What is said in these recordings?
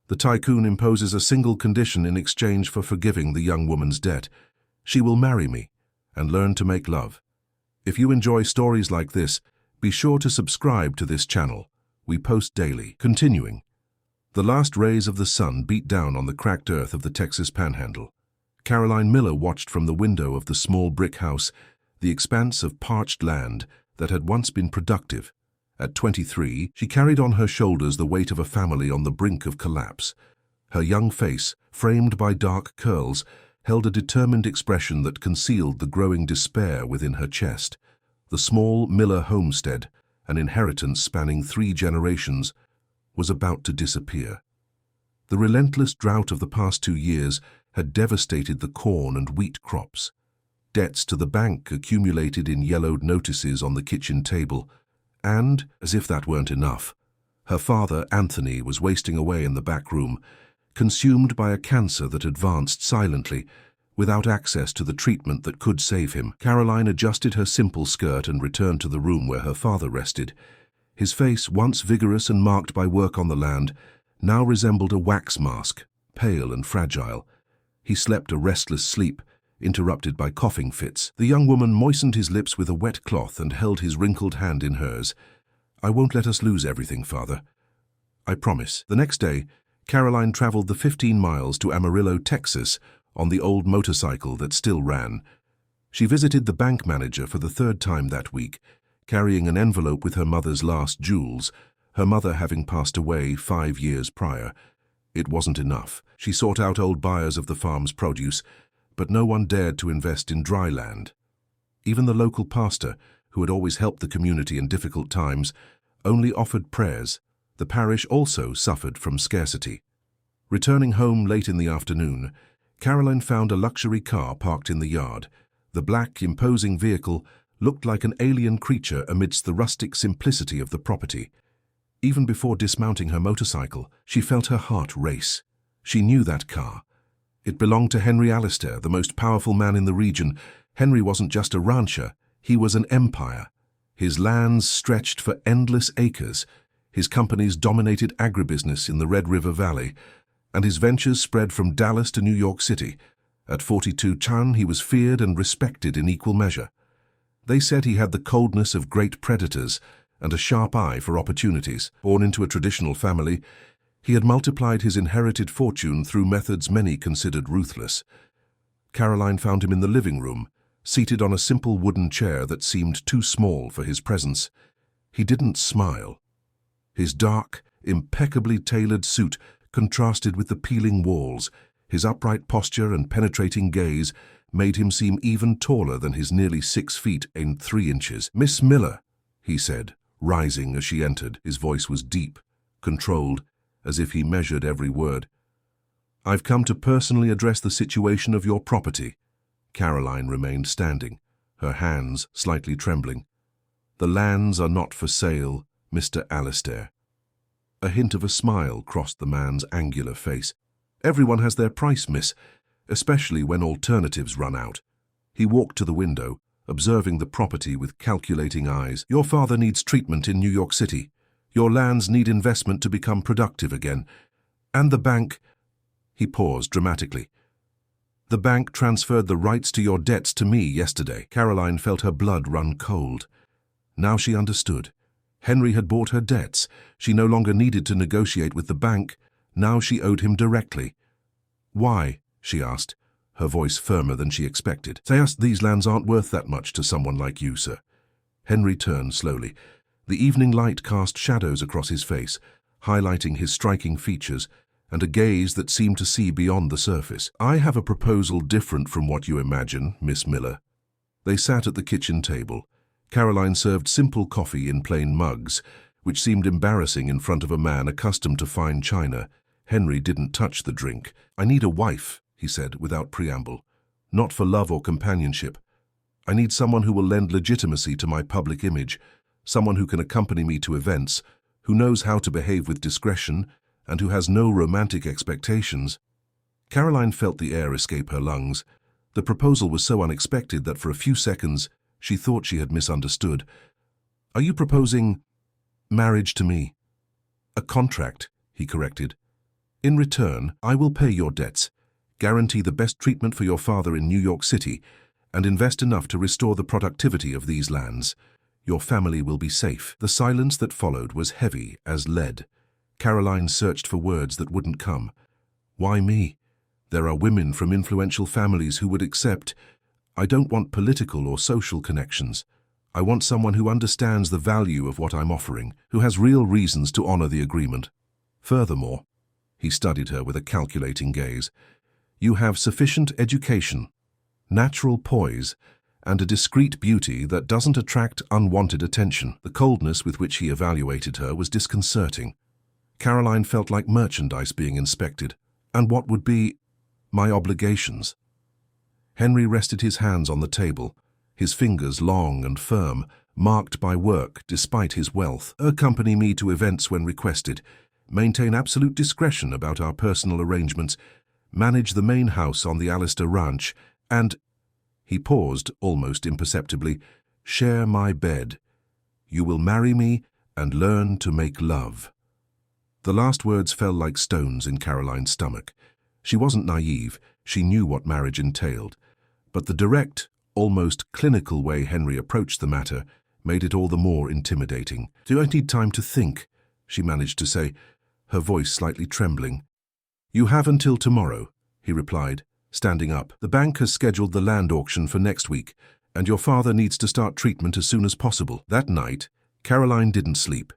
The tycoon imposes a single condition in exchange for forgiving the young woman's debt. She will marry me and learn to make love. If you enjoy stories like this, be sure to subscribe to this channel. We post daily. Continuing. The last rays of the sun beat down on the cracked earth of the Texas Panhandle. Caroline Miller watched from the window of the small brick house the expanse of parched land that had once been productive. At 23, she carried on her shoulders the weight of a family on the brink of collapse. Her young face, framed by dark curls, held a determined expression that concealed the growing despair within her chest. The small Miller homestead, an inheritance spanning 3 generations, was about to disappear. The relentless drought of the past 2 years had devastated the corn and wheat crops. Debts to the bank accumulated in yellowed notices on the kitchen table, and, as if that weren't enough, her father, Anthony, was wasting away in the back room, consumed by a cancer that advanced silently, without access to the treatment that could save him. Caroline adjusted her simple skirt and returned to the room where her father rested. His face, once vigorous and marked by work on the land, now resembled a wax mask, pale and fragile. He slept a restless sleep, interrupted by coughing fits. The young woman moistened his lips with a wet cloth and held his wrinkled hand in hers. "I won't let us lose everything, Father. I promise." The next day, Caroline traveled the 15 miles to Amarillo, Texas, on the old motorcycle that still ran. She visited the bank manager for the 3rd time that week, carrying an envelope with her mother's last jewels, her mother having passed away 5 years prior. It wasn't enough. She sought out old buyers of the farm's produce, but no one dared to invest in dry land. Even the local pastor, who had always helped the community in difficult times, only offered prayers. The parish also suffered from scarcity. Returning home late in the afternoon, Caroline found a luxury car parked in the yard. The black, imposing vehicle looked like an alien creature amidst the rustic simplicity of the property. Even before dismounting her motorcycle, she felt her heart race. She knew that car. It belonged to Henry Alistair, the most powerful man in the region. Henry wasn't just a rancher, he was an empire. His lands stretched for endless acres. His companies dominated agribusiness in the Red River Valley, and his ventures spread from Dallas to New York City. At 42 Chan, he was feared and respected in equal measure. They said he had the coldness of great predators and a sharp eye for opportunities. Born into a traditional family, he had multiplied his inherited fortune through methods many considered ruthless. Caroline found him in the living room, seated on a simple wooden chair that seemed too small for his presence. He didn't smile. His dark, impeccably tailored suit contrasted with the peeling walls. His upright posture and penetrating gaze made him seem even taller than his nearly 6 feet and 3 inches. "Miss Miller," he said, rising as she entered. His voice was deep, controlled, as if he measured every word. "I've come to personally address the situation of your property." Caroline remained standing, her hands slightly trembling. "The lands are not for sale, Mr. Alistair." A hint of a smile crossed the man's angular face. "Everyone has their price, miss, especially when alternatives run out." He walked to the window, observing the property with calculating eyes. "Your father needs treatment in New York City. Your lands need investment to become productive again. And the bank—" He paused dramatically. "The bank transferred the rights to your debts to me yesterday." Caroline felt her blood run cold. Now she understood. Henry had bought her debts. She no longer needed to negotiate with the bank. Now she owed him directly. "Why?" she asked, her voice firmer than she expected. "Say us these lands aren't worth that much to someone like you, sir." Henry turned slowly. The evening light cast shadows across his face, highlighting his striking features, and a gaze that seemed to see beyond the surface. "I have a proposal different from what you imagine, Miss Miller." They sat at the kitchen table. Caroline served simple coffee in plain mugs, which seemed embarrassing in front of a man accustomed to fine china. Henry didn't touch the drink. "I need a wife," he said without preamble. "Not for love or companionship. I need someone who will lend legitimacy to my public image, someone who can accompany me to events, who knows how to behave with discretion, and who has no romantic expectations." Caroline felt the air escape her lungs. The proposal was so unexpected that for a few seconds she thought she had misunderstood. "Are you proposing marriage to me?" "A contract," he corrected. In return, I will pay your debts, guarantee the best treatment for your father in New York City, and invest enough to restore the productivity of these lands. Your family will be safe." The silence that followed was heavy as lead. Caroline searched for words that wouldn't come. Why me? There are women from influential families who would accept. I don't want political or social connections. I want someone who understands the value of what I'm offering, who has real reasons to honor the agreement. Furthermore, he studied her with a calculating gaze, you have sufficient education, natural poise, and a discreet beauty that doesn't attract unwanted attention. The coldness with which he evaluated her was disconcerting. Caroline felt like merchandise being inspected. And what would be my obligations? Henry rested his hands on the table, his fingers long and firm, marked by work despite his wealth. Accompany me to events when requested. Maintain absolute discretion about our personal arrangements. Manage the main house on the Alistair Ranch. And, he paused almost imperceptibly, share my bed. You will marry me and learn to make love. The last words fell like stones in Caroline's stomach. She wasn't naive, she knew what marriage entailed. But the direct, almost clinical way Henry approached the matter made it all the more intimidating. "Do I need time to think?" she managed to say, her voice slightly trembling. "You have until tomorrow," he replied, standing up. "The bank has scheduled the land auction for next week, and your father needs to start treatment as soon as possible." That night, Caroline didn't sleep.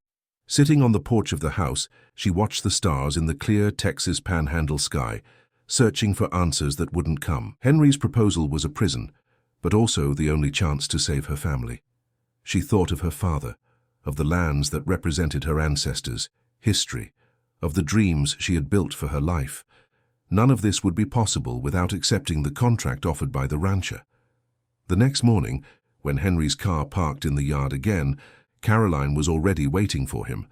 Sitting on the porch of the house, she watched the stars in the clear Texas panhandle sky, searching for answers that wouldn't come. Henry's proposal was a prison, but also the only chance to save her family. She thought of her father, of the lands that represented her ancestors, history, of the dreams she had built for her life. None of this would be possible without accepting the contract offered by the rancher. The next morning, when Henry's car parked in the yard again, Caroline was already waiting for him.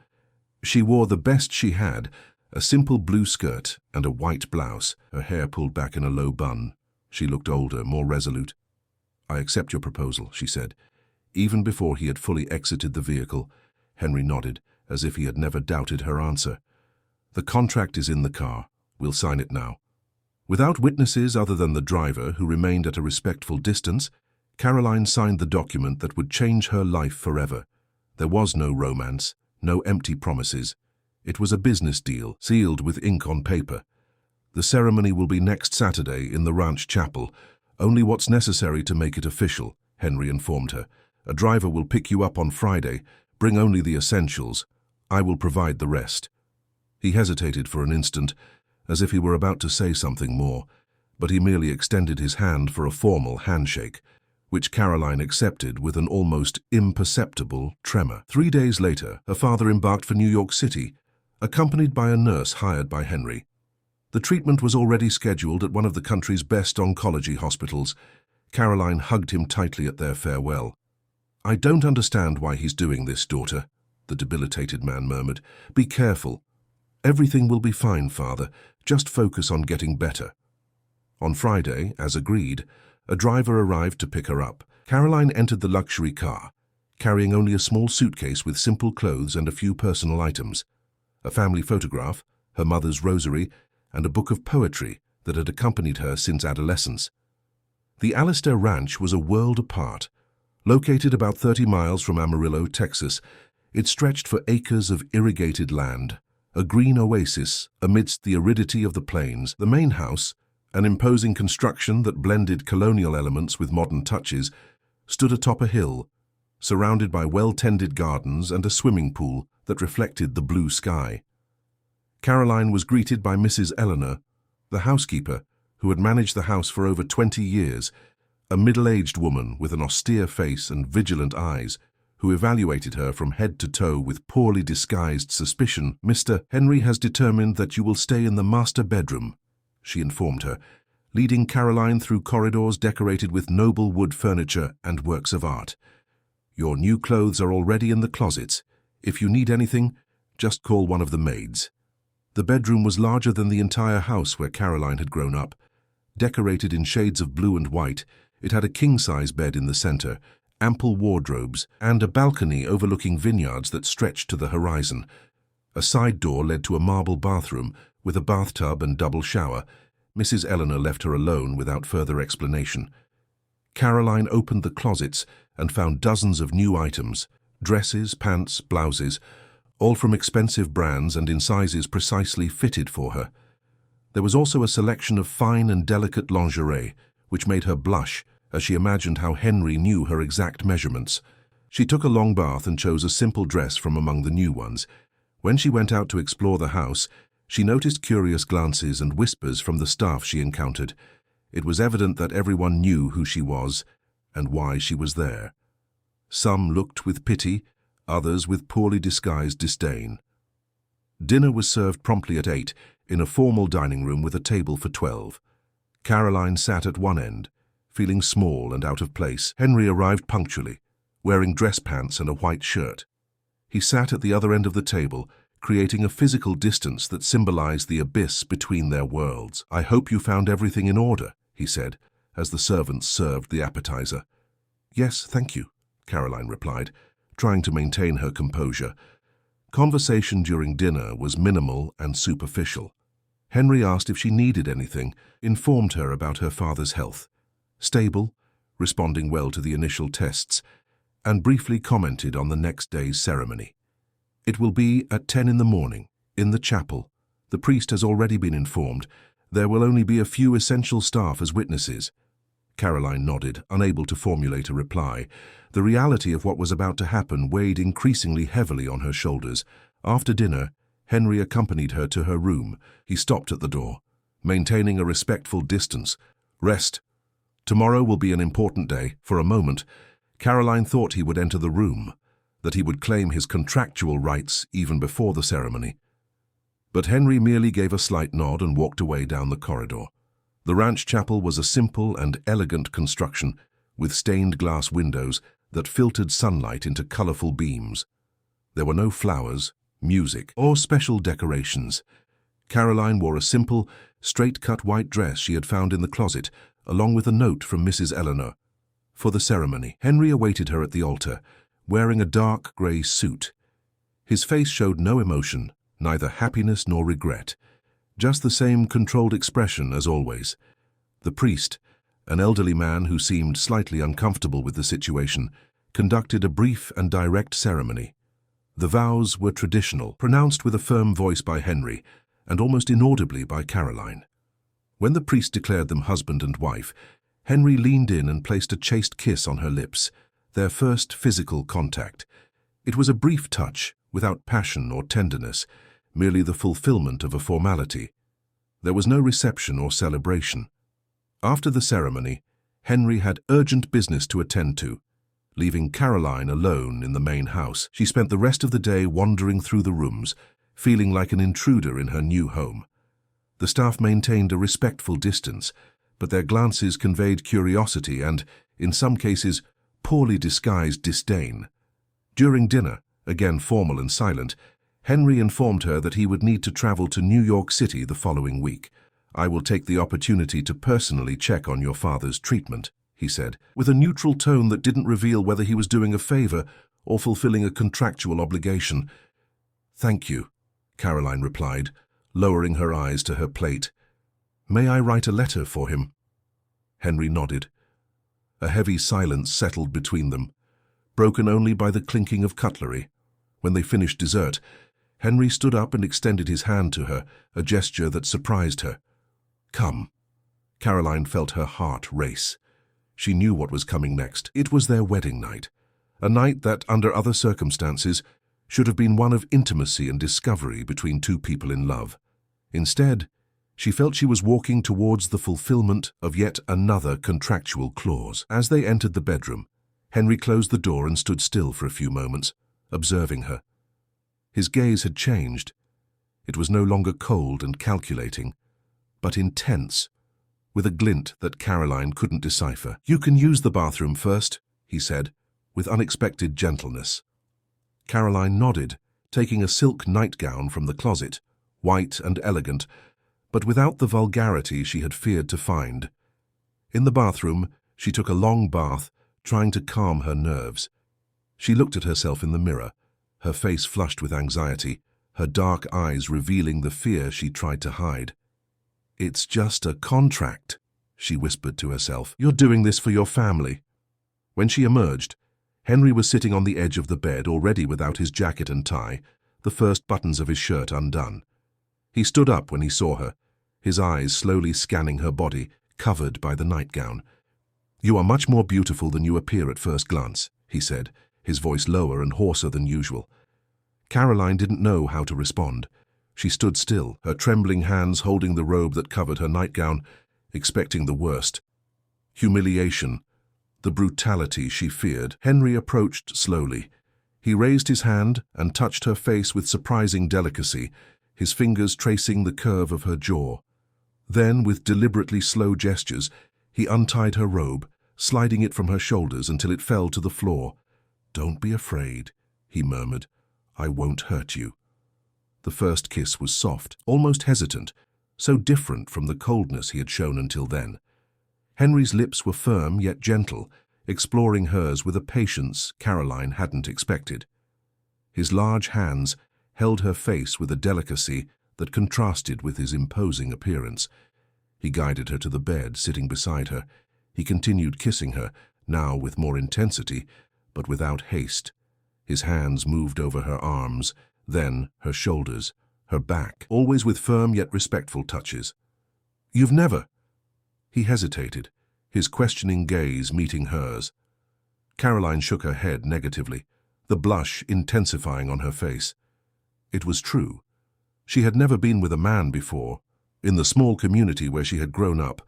She wore the best she had, a simple blue skirt and a white blouse, her hair pulled back in a low bun. She looked older, more resolute. "I accept your proposal," she said. Even before he had fully exited the vehicle, Henry nodded, as if he had never doubted her answer. "The contract is in the car. We'll sign it now." Without witnesses other than the driver, who remained at a respectful distance, Caroline signed the document that would change her life forever. There was no romance, no empty promises. It was a business deal, sealed with ink on paper. "The ceremony will be next Saturday in the ranch chapel. Only what's necessary to make it official," Henry informed her. "A driver will pick you up on Friday. Bring only the essentials. I will provide the rest." He hesitated for an instant, as if he were about to say something more, but he merely extended his hand for a formal handshake, which Caroline accepted with an almost imperceptible tremor. 3 days later, her father embarked for New York City, accompanied by a nurse hired by Henry. The treatment was already scheduled at one of the country's best oncology hospitals. Caroline hugged him tightly at their farewell. "I don't understand why he's doing this, daughter," the debilitated man murmured. "Be careful. Everything will be fine, father. Just focus on getting better." On Friday, as agreed, a driver arrived to pick her up. Caroline entered the luxury car, carrying only a small suitcase with simple clothes and a few personal items. A family photograph, her mother's rosary, and a book of poetry that had accompanied her since adolescence. The Alistair Ranch was a world apart. Located about 30 miles from Amarillo, Texas, it stretched for acres of irrigated land, a green oasis amidst the aridity of the plains. The main house, an imposing construction that blended colonial elements with modern touches, stood atop a hill, surrounded by well-tended gardens and a swimming pool that reflected the blue sky. Caroline was greeted by Mrs. Eleanor, the housekeeper, who had managed the house for over 20 years, a middle-aged woman with an austere face and vigilant eyes, who evaluated her from head to toe with poorly disguised suspicion. "Mr. Henry has determined that you will stay in the master bedroom," she informed her, leading Caroline through corridors decorated with noble wood furniture and works of art. "Your new clothes are already in the closets. If you need anything, just call one of the maids." The bedroom was larger than the entire house where Caroline had grown up. Decorated in shades of blue and white, it had a king-size bed in the center, ample wardrobes, and a balcony overlooking vineyards that stretched to the horizon. A side door led to a marble bathroom, With a bathtub and double shower, Mrs. Eleanor left her alone without further explanation. Caroline opened the closets and found dozens of new items, dresses, pants, blouses, all from expensive brands and in sizes precisely fitted for her. There was also a selection of fine and delicate lingerie, which made her blush as she imagined how Henry knew her exact measurements. She took a long bath and chose a simple dress from among the new ones. When she went out to explore the house, she noticed curious glances and whispers from the staff she encountered. It was evident that everyone knew who she was and why she was there. Some looked with pity, others with poorly disguised disdain. Dinner was served promptly at 8 in a formal dining room with a table for 12. Caroline sat at one end, feeling small and out of place. Henry arrived punctually, wearing dress pants and a white shirt. He sat at the other end of the table, creating a physical distance that symbolized the abyss between their worlds. "I hope you found everything in order," he said, as the servants served the appetizer. "Yes, thank you," Caroline replied, trying to maintain her composure. Conversation during dinner was minimal and superficial. Henry asked if she needed anything, informed her about her father's health. Stable, responding well to the initial tests, and briefly commented on the next day's ceremony. "It will be at 10 in the morning, in the chapel. The priest has already been informed. There will only be a few essential staff as witnesses." Caroline nodded, unable to formulate a reply. The reality of what was about to happen weighed increasingly heavily on her shoulders. After dinner, Henry accompanied her to her room. He stopped at the door, maintaining a respectful distance. "Rest. Tomorrow will be an important day." For a moment, Caroline thought he would enter the room, that he would claim his contractual rights even before the ceremony. But Henry merely gave a slight nod and walked away down the corridor. The ranch chapel was a simple and elegant construction, with stained glass windows that filtered sunlight into colorful beams. There were no flowers, music, or special decorations. Caroline wore a simple, straight-cut white dress she had found in the closet, along with a note from Mrs. Eleanor. For the ceremony, Henry awaited her at the altar, wearing a dark grey suit. His face showed no emotion, neither happiness nor regret, just the same controlled expression as always. The priest, an elderly man who seemed slightly uncomfortable with the situation, conducted a brief and direct ceremony. The vows were traditional, pronounced with a firm voice by Henry, and almost inaudibly by Caroline. When the priest declared them husband and wife, Henry leaned in and placed a chaste kiss on her lips, their first physical contact. It was a brief touch, without passion or tenderness, merely the fulfillment of a formality. There was no reception or celebration. After the ceremony, Henry had urgent business to attend to. Leaving Caroline alone in the main house, she spent the rest of the day wandering through the rooms, feeling like an intruder in her new home. The staff maintained a respectful distance, but their glances conveyed curiosity and, in some cases, poorly disguised disdain. During dinner, again formal and silent, Henry informed her that he would need to travel to New York City the following week. "I will take the opportunity to personally check on your father's treatment," he said, with a neutral tone that didn't reveal whether he was doing a favor or fulfilling a contractual obligation. "Thank you," Caroline replied, lowering her eyes to her plate. "May I write a letter for him?" Henry nodded. A heavy silence settled between them, broken only by the clinking of cutlery. When they finished dessert, Henry stood up and extended his hand to her, a gesture that surprised her. "Come." Caroline felt her heart race. She knew what was coming next. It was their wedding night, a night that, under other circumstances, should have been one of intimacy and discovery between two people in love. Instead, she felt she was walking towards the fulfillment of yet another contractual clause. As they entered the bedroom, Henry closed the door and stood still for a few moments, observing her. His gaze had changed. It was no longer cold and calculating, but intense, with a glint that Caroline couldn't decipher. "You can use the bathroom first," he said, with unexpected gentleness. Caroline nodded, taking a silk nightgown from the closet, white and elegant, but without the vulgarity she had feared to find. In the bathroom, she took a long bath, trying to calm her nerves. She looked at herself in the mirror, her face flushed with anxiety, her dark eyes revealing the fear she tried to hide. "It's just a contract," she whispered to herself. "You're doing this for your family." When she emerged, Henry was sitting on the edge of the bed, already without his jacket and tie, the first buttons of his shirt undone. He stood up when he saw her, his eyes slowly scanning her body, covered by the nightgown. "You are much more beautiful than you appear at first glance," he said, his voice lower and hoarser than usual. Caroline didn't know how to respond. She stood still, her trembling hands holding the robe that covered her nightgown, expecting the worst. Humiliation, the brutality she feared. Henry approached slowly. He raised his hand and touched her face with surprising delicacy, his fingers tracing the curve of her jaw. Then, with deliberately slow gestures, he untied her robe, sliding it from her shoulders until it fell to the floor. "Don't be afraid," he murmured. "I won't hurt you." The first kiss was soft, almost hesitant, so different from the coldness he had shown until then. Henry's lips were firm yet gentle, exploring hers with a patience Caroline hadn't expected. His large hands held her face with a delicacy that contrasted with his imposing appearance. He guided her to the bed, sitting beside her. He continued kissing her, now with more intensity, but without haste. His hands moved over her arms, then her shoulders, her back, always with firm yet respectful touches. "You've never—" He hesitated, his questioning gaze meeting hers. Caroline shook her head negatively, the blush intensifying on her face. It was true. She had never been with a man before. In the small community where she had grown up,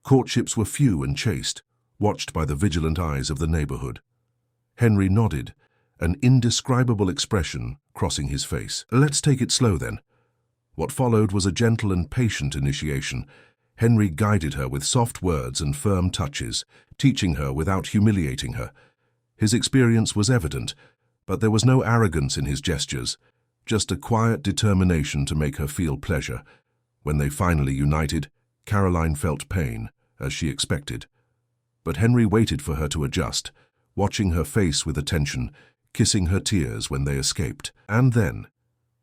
courtships were few and chaste, watched by the vigilant eyes of the neighborhood. Henry nodded, an indescribable expression crossing his face. "Let's take it slow, then." What followed was a gentle and patient initiation. Henry guided her with soft words and firm touches, teaching her without humiliating her. His experience was evident, but there was no arrogance in his gestures, just a quiet determination to make her feel pleasure. When they finally united, Caroline felt pain, as she expected. But Henry waited for her to adjust, watching her face with attention, kissing her tears when they escaped. And then,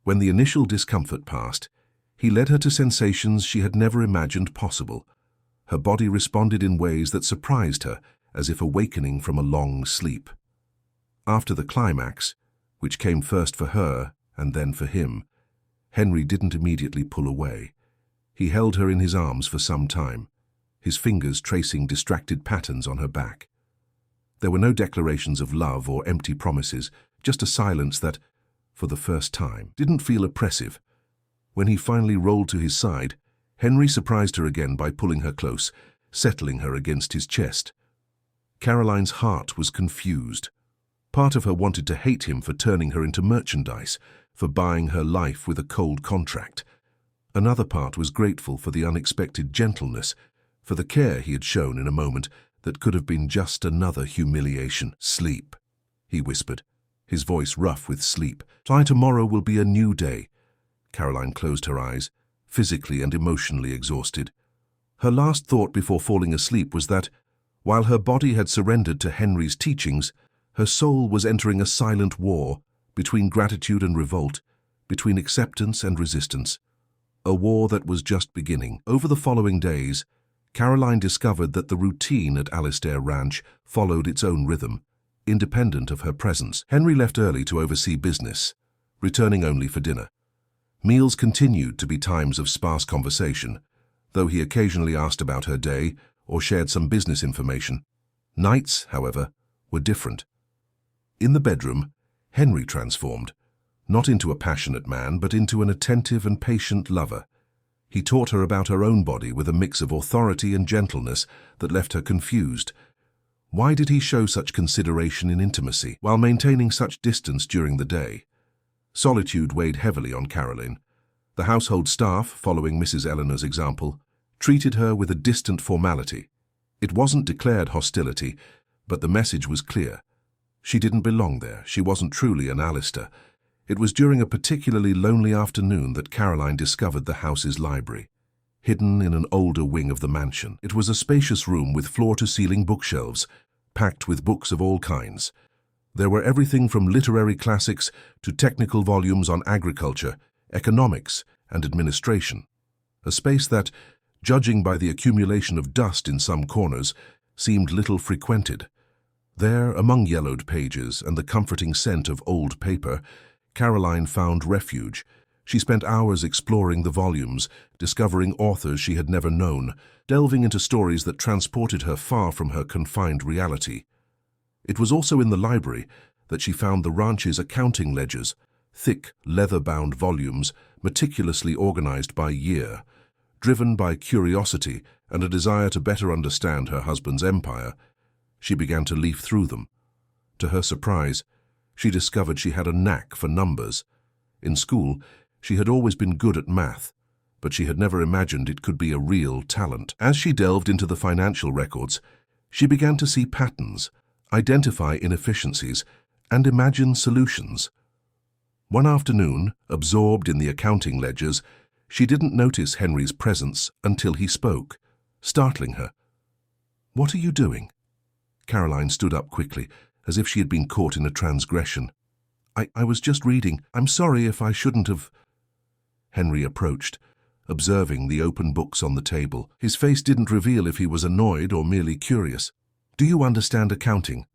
when the initial discomfort passed, he led her to sensations she had never imagined possible. Her body responded in ways that surprised her, as if awakening from a long sleep. After the climax, which came first for her and then for him, Henry didn't immediately pull away. He held her in his arms for some time, his fingers tracing distracted patterns on her back. There were no declarations of love or empty promises, just a silence that, for the first time, didn't feel oppressive. When he finally rolled to his side, Henry surprised her again by pulling her close, settling her against his chest. Caroline's heart was confused. Part of her wanted to hate him for turning her into merchandise, for buying her life with a cold contract. Another part was grateful for the unexpected gentleness, for the care he had shown in a moment that could have been just another humiliation. "Sleep," he whispered, his voice rough with sleep. "Try tomorrow will be a new day." Caroline closed her eyes, physically and emotionally exhausted. Her last thought before falling asleep was that, while her body had surrendered to Henry's teachings, her soul was entering a silent war between gratitude and revolt, between acceptance and resistance. A war that was just beginning. Over the following days, Caroline discovered that the routine at Alistair Ranch followed its own rhythm, independent of her presence. Henry left early to oversee business, returning only for dinner. Meals continued to be times of sparse conversation, though he occasionally asked about her day or shared some business information. Nights, however, were different. In the bedroom, Henry transformed, not into a passionate man, but into an attentive and patient lover. He taught her about her own body with a mix of authority and gentleness that left her confused. Why did he show such consideration in intimacy, while maintaining such distance during the day? Solitude weighed heavily on Caroline. The household staff, following Mrs. Eleanor's example, treated her with a distant formality. It wasn't declared hostility, but the message was clear. She didn't belong there. She wasn't truly an Alistair. It was during a particularly lonely afternoon that Caroline discovered the house's library, hidden in an older wing of the mansion. It was a spacious room with floor-to-ceiling bookshelves, packed with books of all kinds. There were everything from literary classics to technical volumes on agriculture, economics, and administration. A space that, judging by the accumulation of dust in some corners, seemed little frequented. There, among yellowed pages and the comforting scent of old paper, Caroline found refuge. She spent hours exploring the volumes, discovering authors she had never known, delving into stories that transported her far from her confined reality. It was also in the library that she found the ranch's accounting ledgers, thick, leather-bound volumes meticulously organized by year. Driven by curiosity and a desire to better understand her husband's empire, she began to leaf through them. To her surprise, she discovered she had a knack for numbers. In school, she had always been good at math, but she had never imagined it could be a real talent. As she delved into the financial records, she began to see patterns, identify inefficiencies, and imagine solutions. One afternoon, absorbed in the accounting ledgers, she didn't notice Henry's presence until he spoke, startling her. "What are you doing?" Caroline stood up quickly, as if she had been caught in a transgression. I was just reading. I'm sorry if I shouldn't have." Henry approached, observing the open books on the table. His face didn't reveal if he was annoyed or merely curious. "Do you understand accounting?"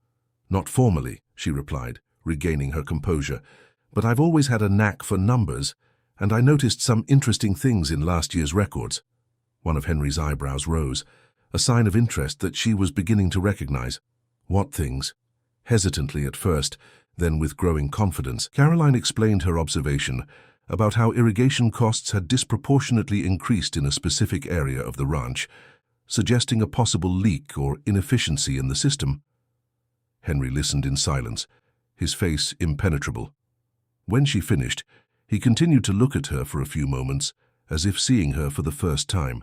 "Not formally," she replied, regaining her composure, "but I've always had a knack for numbers, and I noticed some interesting things in last year's records." One of Henry's eyebrows rose, a sign of interest that she was beginning to recognize. "What things?" Hesitantly at first, then with growing confidence, Caroline explained her observation about how irrigation costs had disproportionately increased in a specific area of the ranch, suggesting a possible leak or inefficiency in the system. Henry listened in silence, his face impenetrable. When she finished, he continued to look at her for a few moments, as if seeing her for the first time.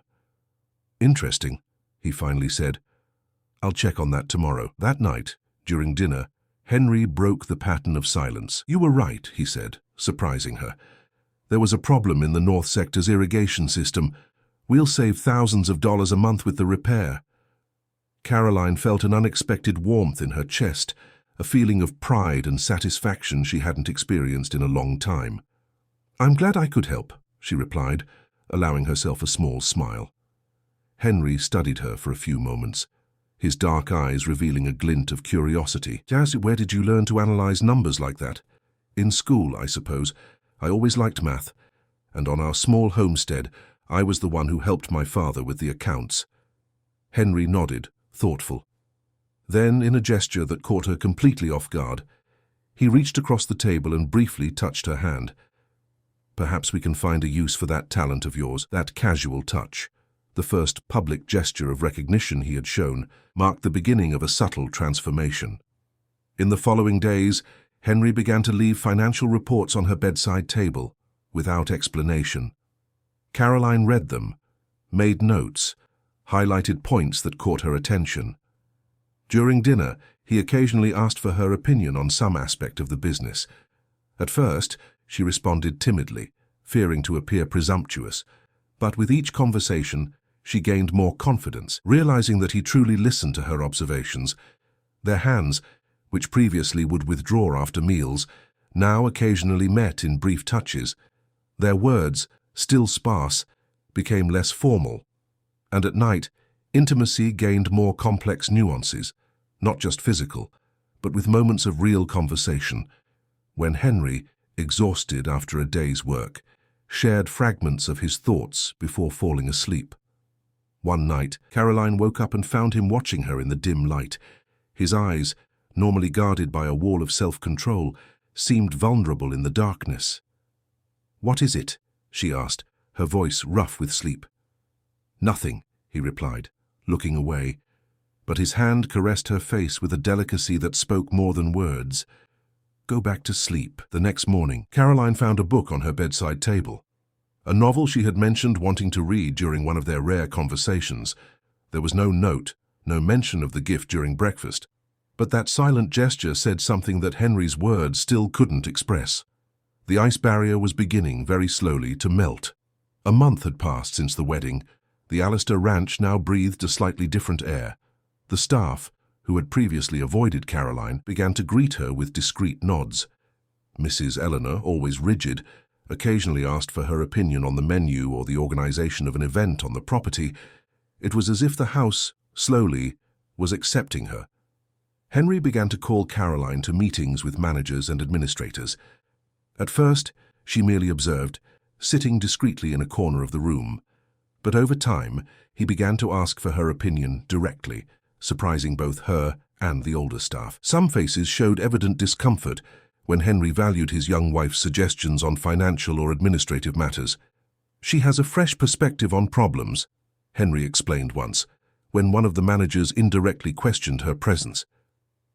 "Interesting," he finally said. "I'll check on that tomorrow." That night, during dinner, Henry broke the pattern of silence. "You were right," he said, surprising her. "There was a problem in the North Sector's irrigation system. We'll save thousands of dollars a month with the repair." Caroline felt an unexpected warmth in her chest, a feeling of pride and satisfaction she hadn't experienced in a long time. "I'm glad I could help," she replied, allowing herself a small smile. Henry studied her for a few moments, his dark eyes revealing a glint of curiosity. "Jazz, where did you learn to analyze numbers like that?" "In school, I suppose. I always liked math, and on our small homestead, I was the one who helped my father with the accounts." Henry nodded, thoughtful. Then, in a gesture that caught her completely off guard, he reached across the table and briefly touched her hand. "Perhaps we can find a use for that talent of yours." That casual touch, the first public gesture of recognition he had shown, marked the beginning of a subtle transformation. In the following days, Henry began to leave financial reports on her bedside table, without explanation. Caroline read them, made notes, highlighted points that caught her attention. During dinner, he occasionally asked for her opinion on some aspect of the business. At first, she responded timidly, fearing to appear presumptuous, but with each conversation, she gained more confidence, realizing that he truly listened to her observations. Their hands, which previously would withdraw after meals, now occasionally met in brief touches. Their words, still sparse, became less formal, and at night, intimacy gained more complex nuances, not just physical, but with moments of real conversation, when Henry, exhausted after a day's work, shared fragments of his thoughts before falling asleep. One night, Caroline woke up and found him watching her in the dim light. His eyes, normally guarded by a wall of self-control, seemed vulnerable in the darkness. "What is it?" she asked, her voice rough with sleep. "Nothing," he replied, looking away, but his hand caressed her face with a delicacy that spoke more than words. "Go back to sleep." The next morning, Caroline found a book on her bedside table, a novel she had mentioned wanting to read during one of their rare conversations. There was no note, no mention of the gift during breakfast, but that silent gesture said something that Henry's words still couldn't express. The ice barrier was beginning very slowly to melt. A month had passed since the wedding. The Allister ranch now breathed a slightly different air. The staff, who had previously avoided Caroline, began to greet her with discreet nods. Mrs. Eleanor, always rigid, occasionally asked for her opinion on the menu or the organization of an event on the property. It was as if the house, slowly, was accepting her. Henry began to call Caroline to meetings with managers and administrators. At first, she merely observed, sitting discreetly in a corner of the room. But over time, he began to ask for her opinion directly, surprising both her and the older staff. Some faces showed evident discomfort when Henry valued his young wife's suggestions on financial or administrative matters. "She has a fresh perspective on problems," Henry explained once, when one of the managers indirectly questioned her presence.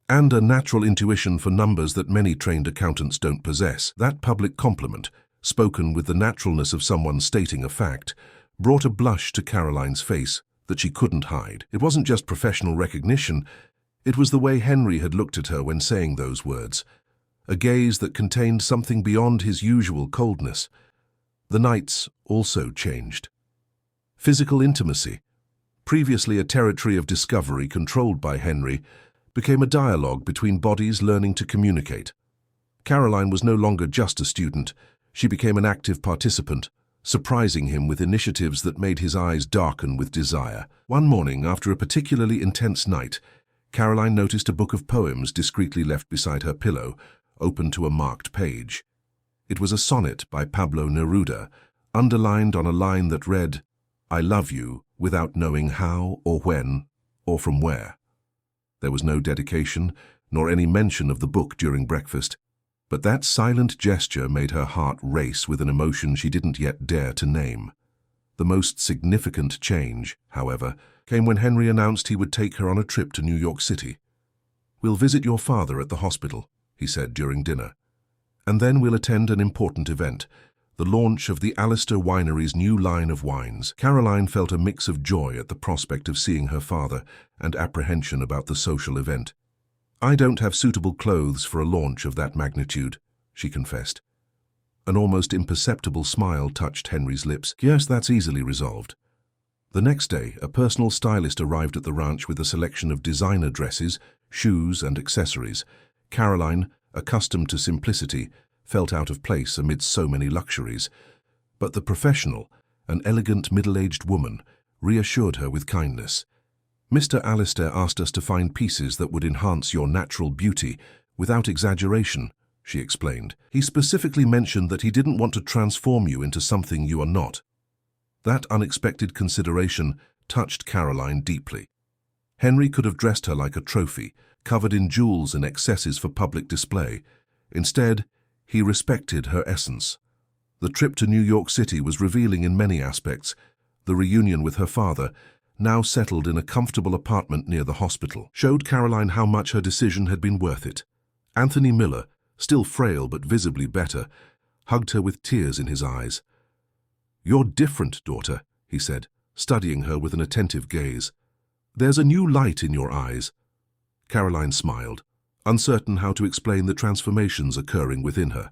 "And a natural intuition for numbers that many trained accountants don't possess." That public compliment, spoken with the naturalness of someone stating a fact, brought a blush to Caroline's face that she couldn't hide. It wasn't just professional recognition, it was the way Henry had looked at her when saying those words, a gaze that contained something beyond his usual coldness. The nights also changed. Physical intimacy, previously a territory of discovery controlled by Henry, became a dialogue between bodies learning to communicate. Caroline was no longer just a student, she became an active participant, surprising him with initiatives that made his eyes darken with desire. One morning, after a particularly intense night, Caroline noticed a book of poems discreetly left beside her pillow, open to a marked page. It was a sonnet by Pablo Neruda, underlined on a line that read, "I love you," without knowing how or when or from where. There was no dedication, nor any mention of the book during breakfast, but that silent gesture made her heart race with an emotion she didn't yet dare to name. The most significant change, however, came when Henry announced he would take her on a trip to New York City. "We'll visit your father at the hospital," he said during dinner. "And then we'll attend an important event, the launch of the Alistair Winery's new line of wines." Caroline felt a mix of joy at the prospect of seeing her father and apprehension about the social event. "I don't have suitable clothes for a launch of that magnitude," she confessed. An almost imperceptible smile touched Henry's lips. "Yes, that's easily resolved." The next day, a personal stylist arrived at the ranch with a selection of designer dresses, shoes, and accessories. Caroline, accustomed to simplicity, felt out of place amidst so many luxuries. But the professional, an elegant middle-aged woman, reassured her with kindness. "Mr. Alistair asked us to find pieces that would enhance your natural beauty without exaggeration," she explained. "He specifically mentioned that he didn't want to transform you into something you are not." That unexpected consideration touched Caroline deeply. Henry could have dressed her like a trophy, covered in jewels and excesses for public display. Instead, he respected her essence. The trip to New York City was revealing in many aspects. The reunion with her father, now settled in a comfortable apartment near the hospital, showed Caroline how much her decision had been worth it. Anthony Miller, still frail but visibly better, hugged her with tears in his eyes. "You're different, daughter," he said, studying her with an attentive gaze. "There's a new light in your eyes." Caroline smiled, uncertain how to explain the transformations occurring within her.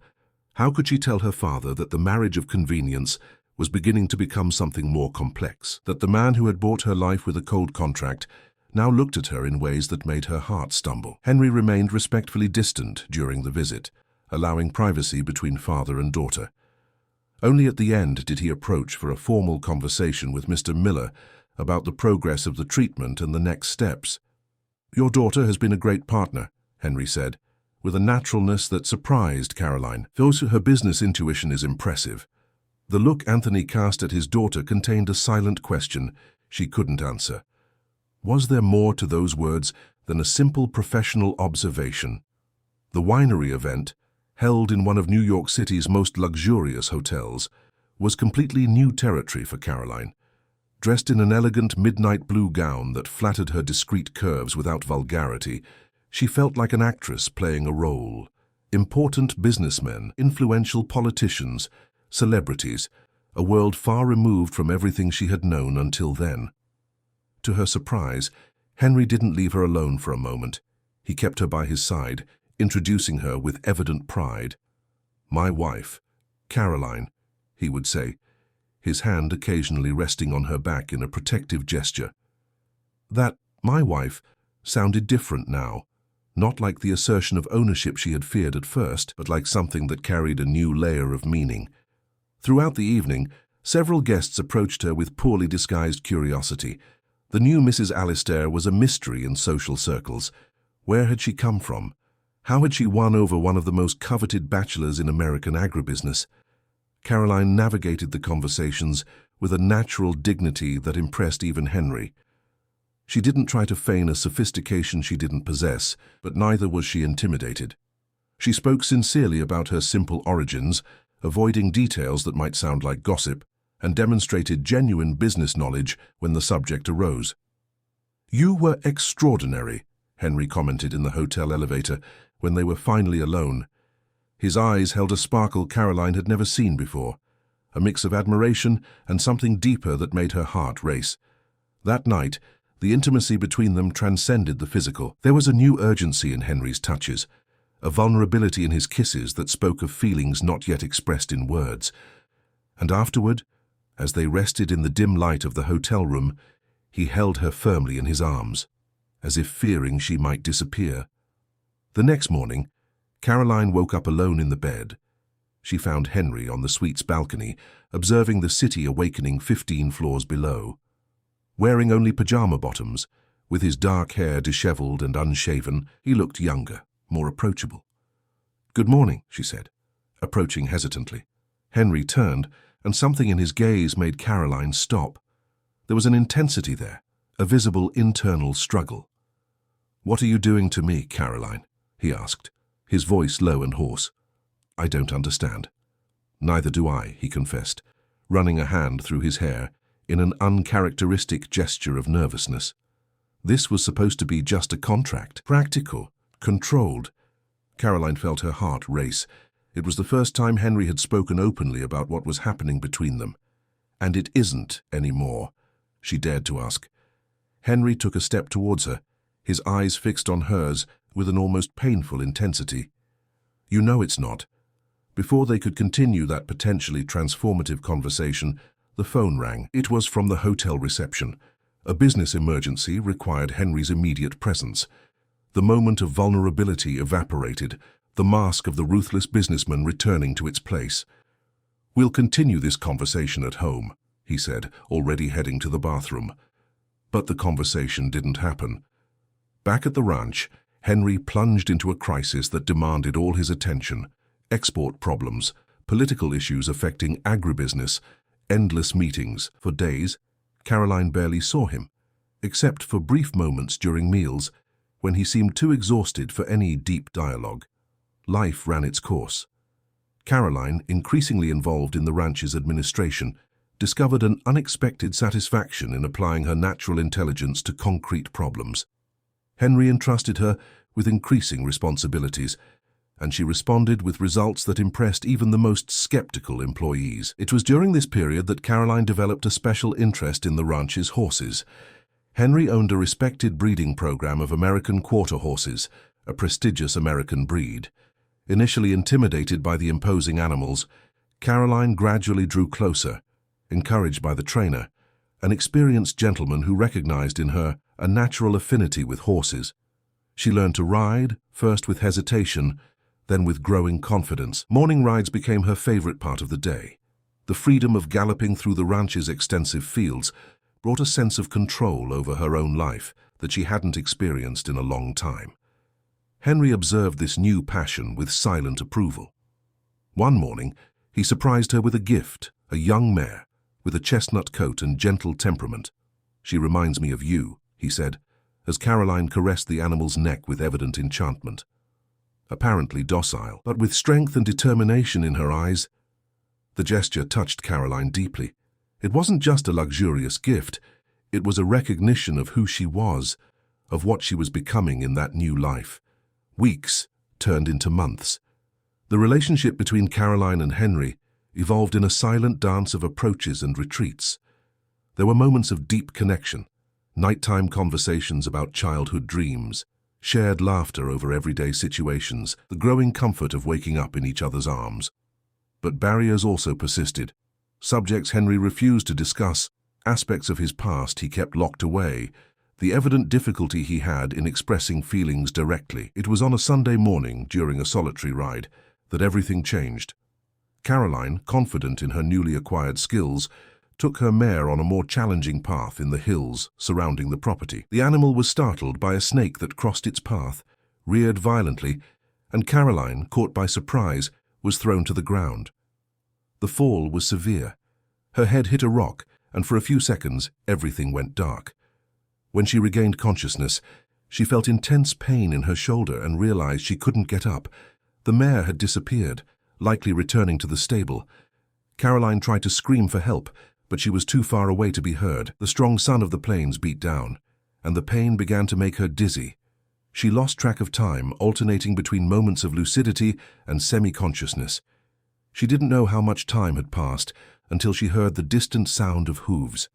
How could she tell her father that the marriage of convenience was beginning to become something more complex, that the man who had bought her life with a cold contract now looked at her in ways that made her heart stumble? Henry remained respectfully distant during the visit, allowing privacy between father and daughter. Only at the end did he approach for a formal conversation with Mr. Miller about the progress of the treatment and the next steps. "Your daughter has been a great partner," Henry said, with a naturalness that surprised Caroline. "Though her business intuition is impressive." The look Anthony cast at his daughter contained a silent question she couldn't answer. Was there more to those words than a simple professional observation? The winery event, held in one of New York City's most luxurious hotels, was completely new territory for Caroline. Dressed in an elegant midnight blue gown that flattered her discreet curves without vulgarity, she felt like an actress playing a role. Important businessmen, influential politicians, celebrities, a world far removed from everything she had known until then. To her surprise, Henry didn't leave her alone for a moment. He kept her by his side, introducing her with evident pride. "My wife, Caroline," he would say, his hand occasionally resting on her back in a protective gesture. That "my wife" sounded different now, not like the assertion of ownership she had feared at first, but like something that carried a new layer of meaning. Throughout the evening, several guests approached her with poorly disguised curiosity. The new Mrs. Alistair was a mystery in social circles. Where had she come from? How had she won over one of the most coveted bachelors in American agribusiness? Caroline navigated the conversations with a natural dignity that impressed even Henry. She didn't try to feign a sophistication she didn't possess, but neither was she intimidated. She spoke sincerely about her simple origins, avoiding details that might sound like gossip, and demonstrated genuine business knowledge when the subject arose. "You were extraordinary," Henry commented in the hotel elevator when they were finally alone. His eyes held a sparkle Caroline had never seen before, a mix of admiration and something deeper that made her heart race. That night, the intimacy between them transcended the physical. There was a new urgency in Henry's touches, a vulnerability in his kisses that spoke of feelings not yet expressed in words. And afterward, as they rested in the dim light of the hotel room, he held her firmly in his arms, as if fearing she might disappear. The next morning, Caroline woke up alone in the bed. She found Henry on the suite's balcony, observing the city awakening 15 floors below. Wearing only pajama bottoms, with his dark hair disheveled and unshaven, he looked younger, more approachable. "Good morning," she said, approaching hesitantly. Henry turned, and something in his gaze made Caroline stop. There was an intensity there, a visible internal struggle. "What are you doing to me, Caroline?" he asked, his voice low and hoarse. "I don't understand." "Neither do I," he confessed, running a hand through his hair in an uncharacteristic gesture of nervousness. This was supposed to be just a contract, practical, controlled. Caroline felt her heart race. It was the first time Henry had spoken openly about what was happening between them. "And it isn't anymore," she dared to ask. Henry took a step towards her, his eyes fixed on hers with an almost painful intensity. "You know it's not." Before they could continue that potentially transformative conversation, the phone rang. It was from the hotel reception. A business emergency required Henry's immediate presence. The moment of vulnerability evaporated, the mask of the ruthless businessman returning to its place. "We'll continue this conversation at home," he said, already heading to the bathroom. But the conversation didn't happen. Back at the ranch, Henry plunged into a crisis that demanded all his attention. Export problems, political issues affecting agribusiness, endless meetings. For days, Caroline barely saw him, except for brief moments during meals when he seemed too exhausted for any deep dialogue. Life ran its course. Caroline, increasingly involved in the ranch's administration, discovered an unexpected satisfaction in applying her natural intelligence to concrete problems. Henry entrusted her with increasing responsibilities, and she responded with results that impressed even the most skeptical employees. It was during this period that Caroline developed a special interest in the ranch's horses. Henry owned a respected breeding program of American quarter horses, a prestigious American breed. Initially intimidated by the imposing animals, Caroline gradually drew closer, encouraged by the trainer, an experienced gentleman who recognized in her a natural affinity with horses. She learned to ride, first with hesitation, then with growing confidence. Morning rides became her favorite part of the day. The freedom of galloping through the ranch's extensive fields brought a sense of control over her own life that she hadn't experienced in a long time. Henry observed this new passion with silent approval. One morning, he surprised her with a gift, a young mare, with a chestnut coat and gentle temperament. "She reminds me of you," he said, as Caroline caressed the animal's neck with evident enchantment. Apparently docile, but with strength and determination in her eyes. The gesture touched Caroline deeply. It wasn't just a luxurious gift, it was a recognition of who she was, of what she was becoming in that new life. Weeks turned into months. The relationship between Caroline and Henry evolved in a silent dance of approaches and retreats. There were moments of deep connection, nighttime conversations about childhood dreams, shared laughter over everyday situations, the growing comfort of waking up in each other's arms. But barriers also persisted. Subjects Henry refused to discuss, aspects of his past he kept locked away, the evident difficulty he had in expressing feelings directly. It was on a Sunday morning during a solitary ride that everything changed. Caroline, confident in her newly acquired skills, took her mare on a more challenging path in the hills surrounding the property. The animal was startled by a snake that crossed its path, reared violently, and Caroline, caught by surprise, was thrown to the ground. The fall was severe. Her head hit a rock, and for a few seconds everything went dark. When she regained consciousness, she felt intense pain in her shoulder and realized she couldn't get up. The mare had disappeared, likely returning to the stable. Caroline tried to scream for help, but she was too far away to be heard. The strong sun of the plains beat down, and the pain began to make her dizzy. She lost track of time, alternating between moments of lucidity and semi-consciousness. She didn't know how much time had passed until she heard the distant sound of hooves.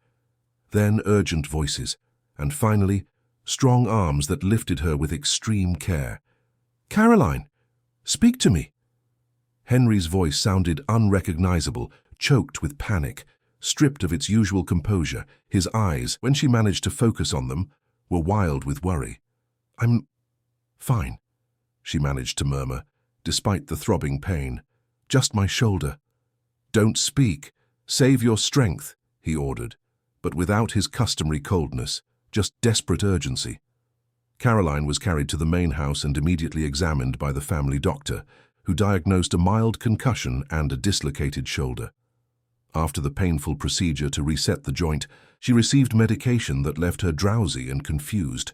Then urgent voices, and finally, strong arms that lifted her with extreme care. "Caroline, speak to me!" Henry's voice sounded unrecognizable, choked with panic, stripped of its usual composure. His eyes, when she managed to focus on them, were wild with worry. "I'm fine," she managed to murmur, despite the throbbing pain. "Just my shoulder." "Don't speak. Save your strength," he ordered, but without his customary coldness, just desperate urgency. Caroline was carried to the main house and immediately examined by the family doctor, who diagnosed a mild concussion and a dislocated shoulder. After the painful procedure to reset the joint, she received medication that left her drowsy and confused.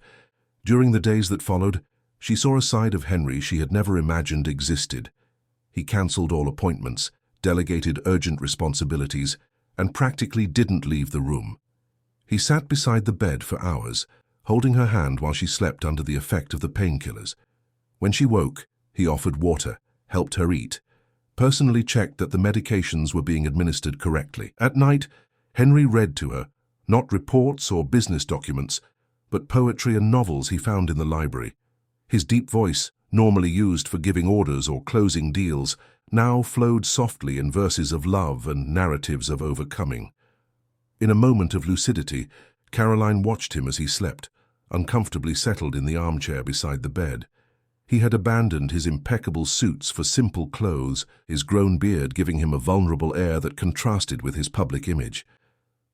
During the days that followed, she saw a side of Henry she had never imagined existed. He cancelled all appointments, delegated urgent responsibilities, and practically didn't leave the room. He sat beside the bed for hours, holding her hand while she slept under the effect of the painkillers. When she woke, he offered water, helped her eat, personally checked that the medications were being administered correctly. At night, Henry read to her, not reports or business documents, but poetry and novels he found in the library. His deep voice, normally used for giving orders or closing deals, now flowed softly in verses of love and narratives of overcoming. In a moment of lucidity, Caroline watched him as he slept, uncomfortably settled in the armchair beside the bed. He had abandoned his impeccable suits for simple clothes, his grown beard giving him a vulnerable air that contrasted with his public image.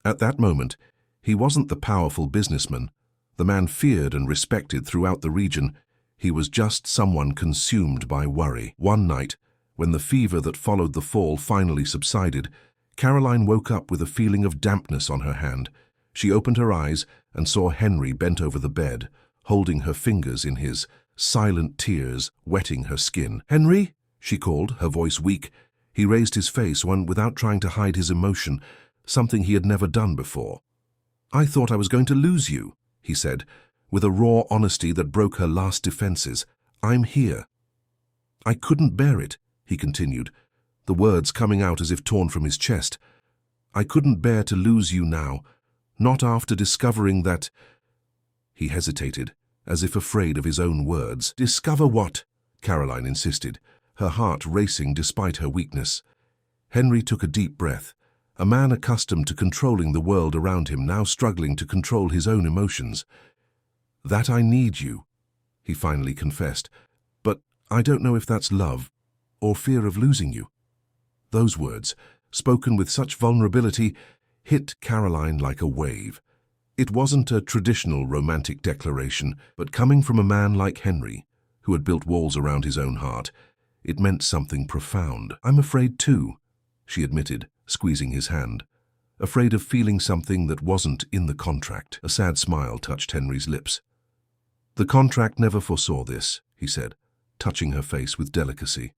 At that moment, he wasn't the powerful businessman, the man feared and respected throughout the region. He was just someone consumed by worry. One night, when the fever that followed the fall finally subsided, Caroline woke up with a feeling of dampness on her hand. She opened her eyes and saw Henry bent over the bed, holding her fingers in his, silent tears wetting her skin. "Henry?" she called, her voice weak. He raised his face without trying to hide his emotion, something he had never done before. "I thought I was going to lose you," he said, with a raw honesty that broke her last defenses. "I'm here." "I couldn't bear it," he continued, the words coming out as if torn from his chest. "I couldn't bear to lose you now, not after discovering that—" He hesitated, as if afraid of his own words. "Discover what?" Caroline insisted, her heart racing despite her weakness. Henry took a deep breath, a man accustomed to controlling the world around him, now struggling to control his own emotions. "That I need you," he finally confessed, "but I don't know if that's love or fear of losing you." Those words, spoken with such vulnerability, hit Caroline like a wave. It wasn't a traditional romantic declaration, but coming from a man like Henry, who had built walls around his own heart, it meant something profound. "I'm afraid too," she admitted, squeezing his hand. "Afraid of feeling something that wasn't in the contract." A sad smile touched Henry's lips. "The contract never foresaw this," he said, touching her face with delicacy.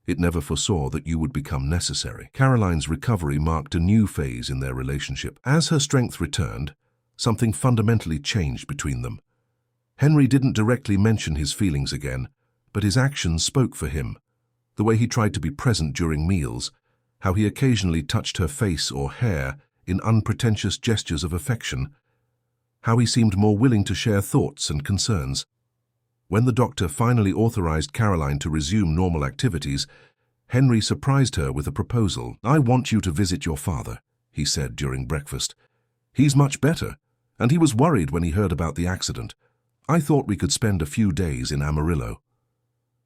"It never foresaw that you would become necessary." Caroline's recovery marked a new phase in their relationship. As her strength returned, something fundamentally changed between them. Henry didn't directly mention his feelings again, but his actions spoke for him. The way he tried to be present during meals, how he occasionally touched her face or hair in unpretentious gestures of affection, how he seemed more willing to share thoughts and concerns. When the doctor finally authorized Caroline to resume normal activities, Henry surprised her with a proposal. "I want you to visit your father," he said during breakfast. "He's much better, and he was worried when he heard about the accident. I thought we could spend a few days in Amarillo."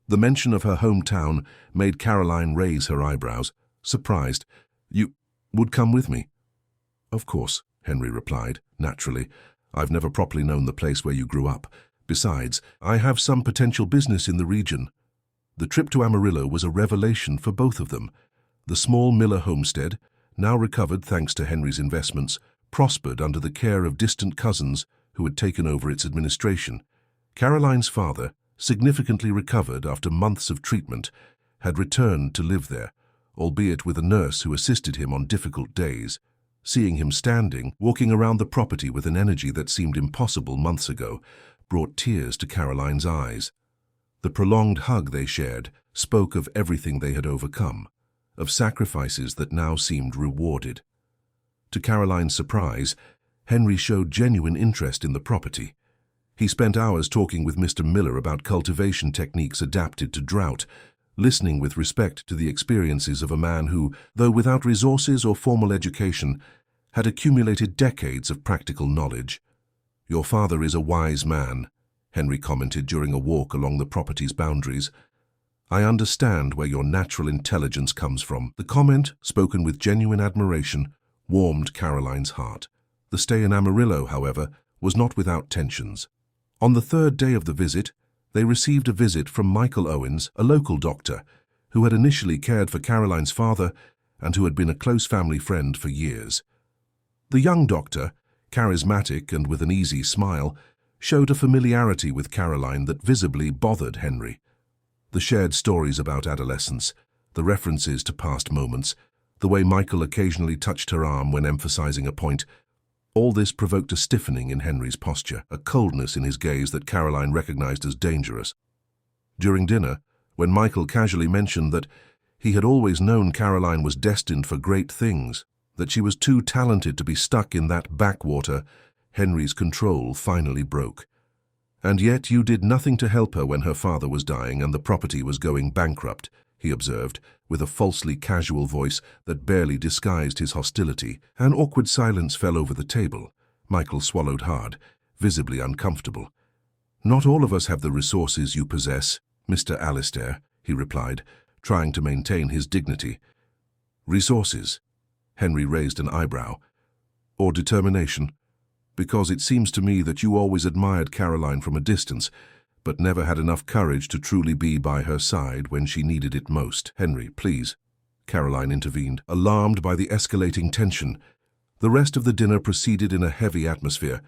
The mention of her hometown made Caroline raise her eyebrows, surprised. "You would come with me?" "Of course," Henry replied, naturally. "I've never properly known the place where you grew up. Besides, I have some potential business in the region." The trip to Amarillo was a revelation for both of them. The small Miller homestead, now recovered thanks to Henry's investments, prospered under the care of distant cousins who had taken over its administration. Caroline's father, significantly recovered after months of treatment, had returned to live there, albeit with a nurse who assisted him on difficult days. Seeing him standing, walking around the property with an energy that seemed impossible months ago, brought tears to Caroline's eyes. The prolonged hug they shared spoke of everything they had overcome, of sacrifices that now seemed rewarded. To Caroline's surprise, Henry showed genuine interest in the property. He spent hours talking with Mr. Miller about cultivation techniques adapted to drought, listening with respect to the experiences of a man who, though without resources or formal education, had accumulated decades of practical knowledge. "Your father is a wise man," Henry commented during a walk along the property's boundaries. "I understand where your natural intelligence comes from." The comment, spoken with genuine admiration, warmed Caroline's heart. The stay in Amarillo, however, was not without tensions. On the third day of the visit, they received a visit from Michael Owens, a local doctor, who had initially cared for Caroline's father and who had been a close family friend for years. The young doctor, charismatic and with an easy smile, showed a familiarity with Caroline that visibly bothered Henry. The shared stories about adolescence, the references to past moments, the way Michael occasionally touched her arm when emphasizing a point, all this provoked a stiffening in Henry's posture, a coldness in his gaze that Caroline recognized as dangerous. During dinner, when Michael casually mentioned that he had always known Caroline was destined for great things, that she was too talented to be stuck in that backwater, Henry's control finally broke. "And yet you did nothing to help her when her father was dying and the property was going bankrupt," he observed, with a falsely casual voice that barely disguised his hostility. An awkward silence fell over the table. Michael swallowed hard, visibly uncomfortable. "Not all of us have the resources you possess, Mr. Alistair," he replied, trying to maintain his dignity. "Resources?" Henry raised an eyebrow. "Or determination? Because it seems to me that you always admired Caroline from a distance, but never had enough courage to truly be by her side when she needed it most." "Henry, please," Caroline intervened, alarmed by the escalating tension. The rest of the dinner proceeded in a heavy atmosphere.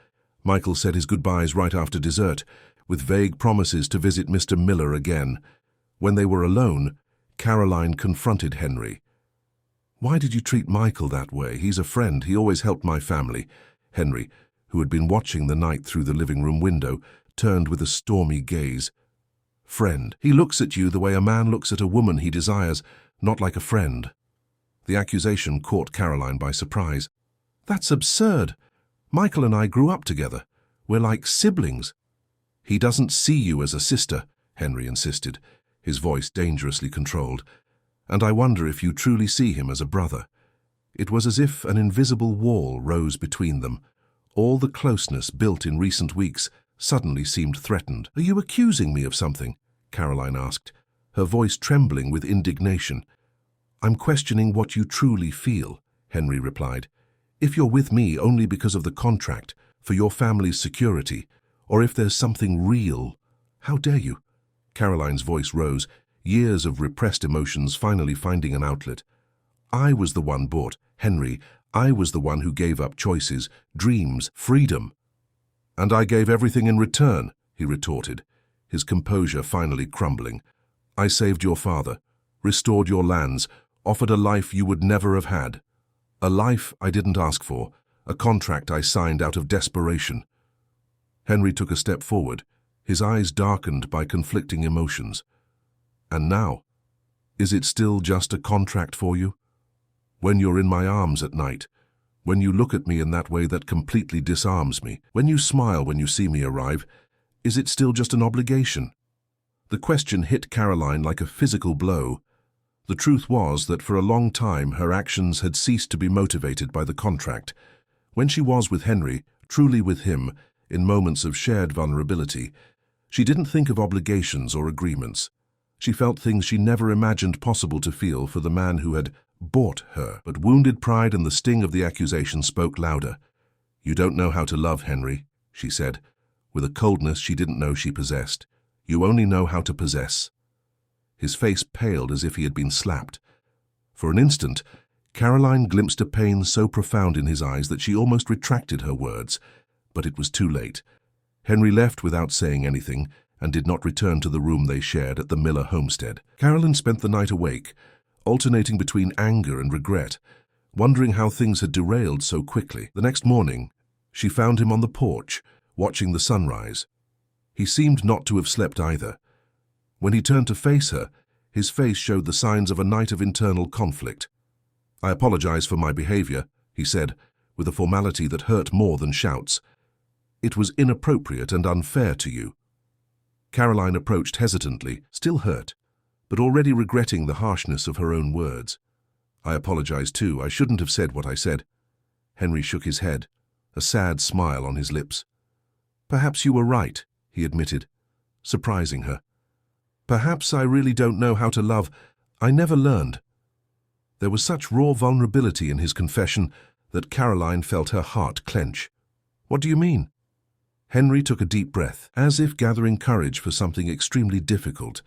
Michael said his goodbyes right after dessert, with vague promises to visit Mr. Miller again. When they were alone, Caroline confronted Henry. "Why did you treat Michael that way? He's a friend. He always helped my family." Henry, who had been watching the night through the living room window, turned with a stormy gaze. "Friend? He looks at you the way a man looks at a woman he desires, not like a friend." The accusation caught Caroline by surprise. "That's absurd. Michael and I grew up together. We're like siblings." "He doesn't see you as a sister," Henry insisted, his voice dangerously controlled. "And I wonder if you truly see him as a brother." It was as if an invisible wall rose between them. All the closeness built in recent weeks suddenly seemed threatened. "Are you accusing me of something?" Caroline asked, her voice trembling with indignation. "I'm questioning what you truly feel," Henry replied. "If you're with me only because of the contract, for your family's security, or if there's something real." "How dare you?" Caroline's voice rose, years of repressed emotions finally finding an outlet. "I was the one bought, Henry. I was the one who gave up choices, dreams, freedom." "And I gave everything in return," he retorted, his composure finally crumbling. "I saved your father, restored your lands, offered a life you would never have had. A life I didn't ask for, a contract I signed out of desperation." Henry took a step forward, his eyes darkened by conflicting emotions. "And now, is it still just a contract for you? When you're in my arms at night, when you look at me in that way that completely disarms me, when you smile when you see me arrive, is it still just an obligation?" The question hit Caroline like a physical blow. The truth was that for a long time her actions had ceased to be motivated by the contract. When she was with Henry, truly with him, in moments of shared vulnerability. She didn't think of obligations or agreements. She felt things she never imagined possible to feel for the man who had bought her. But wounded pride and the sting of the accusation spoke louder. "You don't know how to love, Henry," she said, with a coldness she didn't know she possessed. "You only know how to possess." His face paled as if he had been slapped. For an instant, Caroline glimpsed a pain so profound in his eyes that she almost retracted her words. But it was too late. Henry left without saying anything and did not return to the room they shared at the Miller homestead. Caroline spent the night awake, alternating between anger and regret, wondering how things had derailed so quickly. The next morning, she found him on the porch, watching the sunrise. He seemed not to have slept either. When he turned to face her, his face showed the signs of a night of internal conflict. "I apologize for my behavior," he said, with a formality that hurt more than shouts. "It was inappropriate and unfair to you." Caroline approached hesitantly, still hurt, but already regretting the harshness of her own words. "I apologize too. I shouldn't have said what I said." Henry shook his head, a sad smile on his lips. "Perhaps you were right," he admitted, surprising her. "Perhaps I really don't know how to love. I never learned." There was such raw vulnerability in his confession that Caroline felt her heart clench. "What do you mean?" Henry took a deep breath, as if gathering courage for something extremely difficult.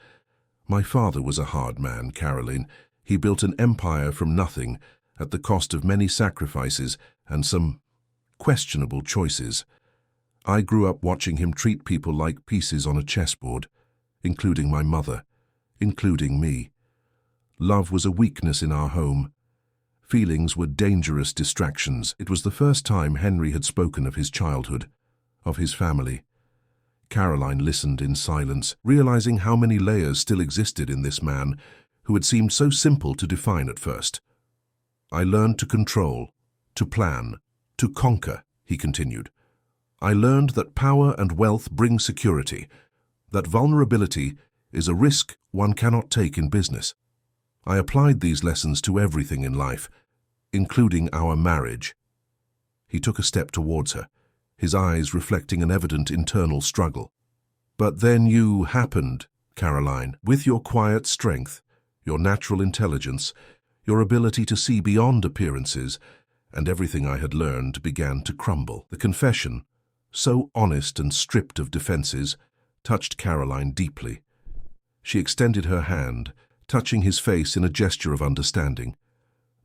"My father was a hard man, Caroline. He built an empire from nothing, at the cost of many sacrifices and some questionable choices. I grew up watching him treat people like pieces on a chessboard, including my mother, including me. Love was a weakness in our home. Feelings were dangerous distractions." It was the first time Henry had spoken of his childhood, of his family. Caroline listened in silence, realizing how many layers still existed in this man who had seemed so simple to define at first. "I learned to control, to plan, to conquer," he continued. "I learned that power and wealth bring security, that vulnerability is a risk one cannot take in business. I applied these lessons to everything in life, including our marriage." He took a step towards her, his eyes reflecting an evident internal struggle. "But then you happened, Caroline, with your quiet strength, your natural intelligence, your ability to see beyond appearances, and everything I had learned began to crumble." The confession, so honest and stripped of defenses, touched Caroline deeply. She extended her hand, touching his face in a gesture of understanding.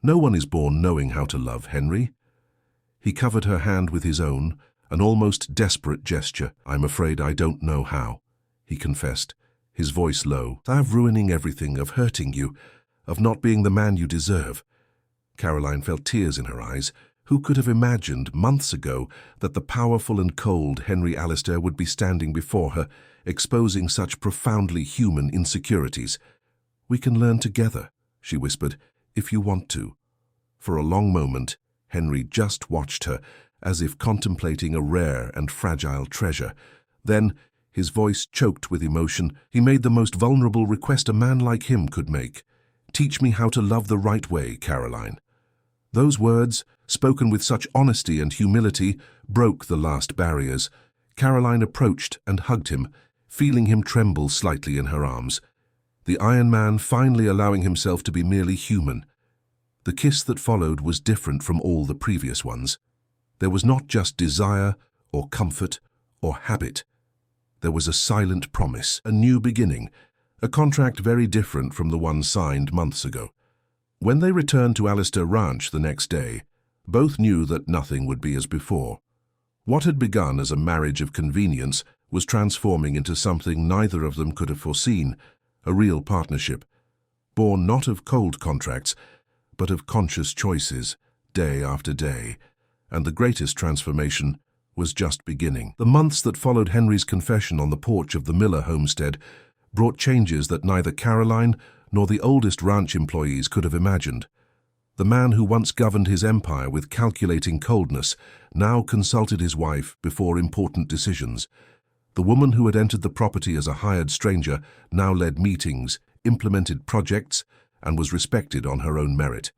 "No one is born knowing how to love, Henry." He covered her hand with his own, an almost desperate gesture. "I'm afraid I don't know how," he confessed, his voice low. "I'm ruining everything, of hurting you, of not being the man you deserve." Caroline felt tears in her eyes. Who could have imagined months ago that the powerful and cold Henry Alistair would be standing before her, exposing such profoundly human insecurities? "We can learn together," she whispered, "if you want to." For a long moment, Henry just watched her, as if contemplating a rare and fragile treasure. Then, his voice choked with emotion, he made the most vulnerable request a man like him could make. "Teach me how to love the right way, Caroline." Those words, spoken with such honesty and humility, broke the last barriers. Caroline approached and hugged him, feeling him tremble slightly in her arms. The Iron Man finally allowing himself to be merely human. The kiss that followed was different from all the previous ones. There was not just desire, or comfort, or habit. There was a silent promise, a new beginning, a contract very different from the one signed months ago. When they returned to Alistair Ranch the next day, both knew that nothing would be as before. What had begun as a marriage of convenience was transforming into something neither of them could have foreseen, a real partnership, born not of cold contracts, but of conscious choices, day after day. And the greatest transformation was just beginning. The months that followed Henry's confession on the porch of the Miller homestead brought changes that neither Caroline nor the oldest ranch employees could have imagined. The man who once governed his empire with calculating coldness now consulted his wife before important decisions. The woman who had entered the property as a hired stranger now led meetings, implemented projects, and was respected on her own merit.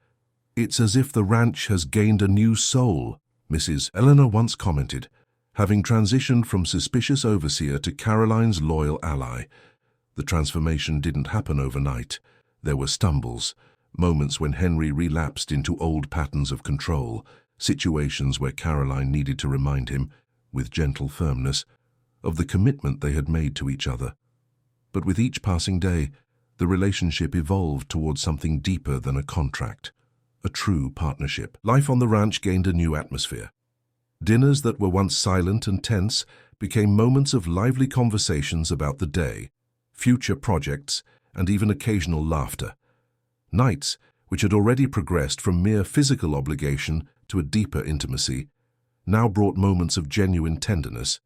"It's as if the ranch has gained a new soul," Mrs. Eleanor once commented, having transitioned from suspicious overseer to Caroline's loyal ally. The transformation didn't happen overnight. There were stumbles, moments when Henry relapsed into old patterns of control, situations where Caroline needed to remind him, with gentle firmness, of the commitment they had made to each other. But with each passing day, the relationship evolved towards something deeper than a contract, a true partnership. Life on the ranch gained a new atmosphere. Dinners that were once silent and tense became moments of lively conversations about the day, future projects, and even occasional laughter. Nights, which had already progressed from mere physical obligation to a deeper intimacy, now brought moments of genuine tenderness,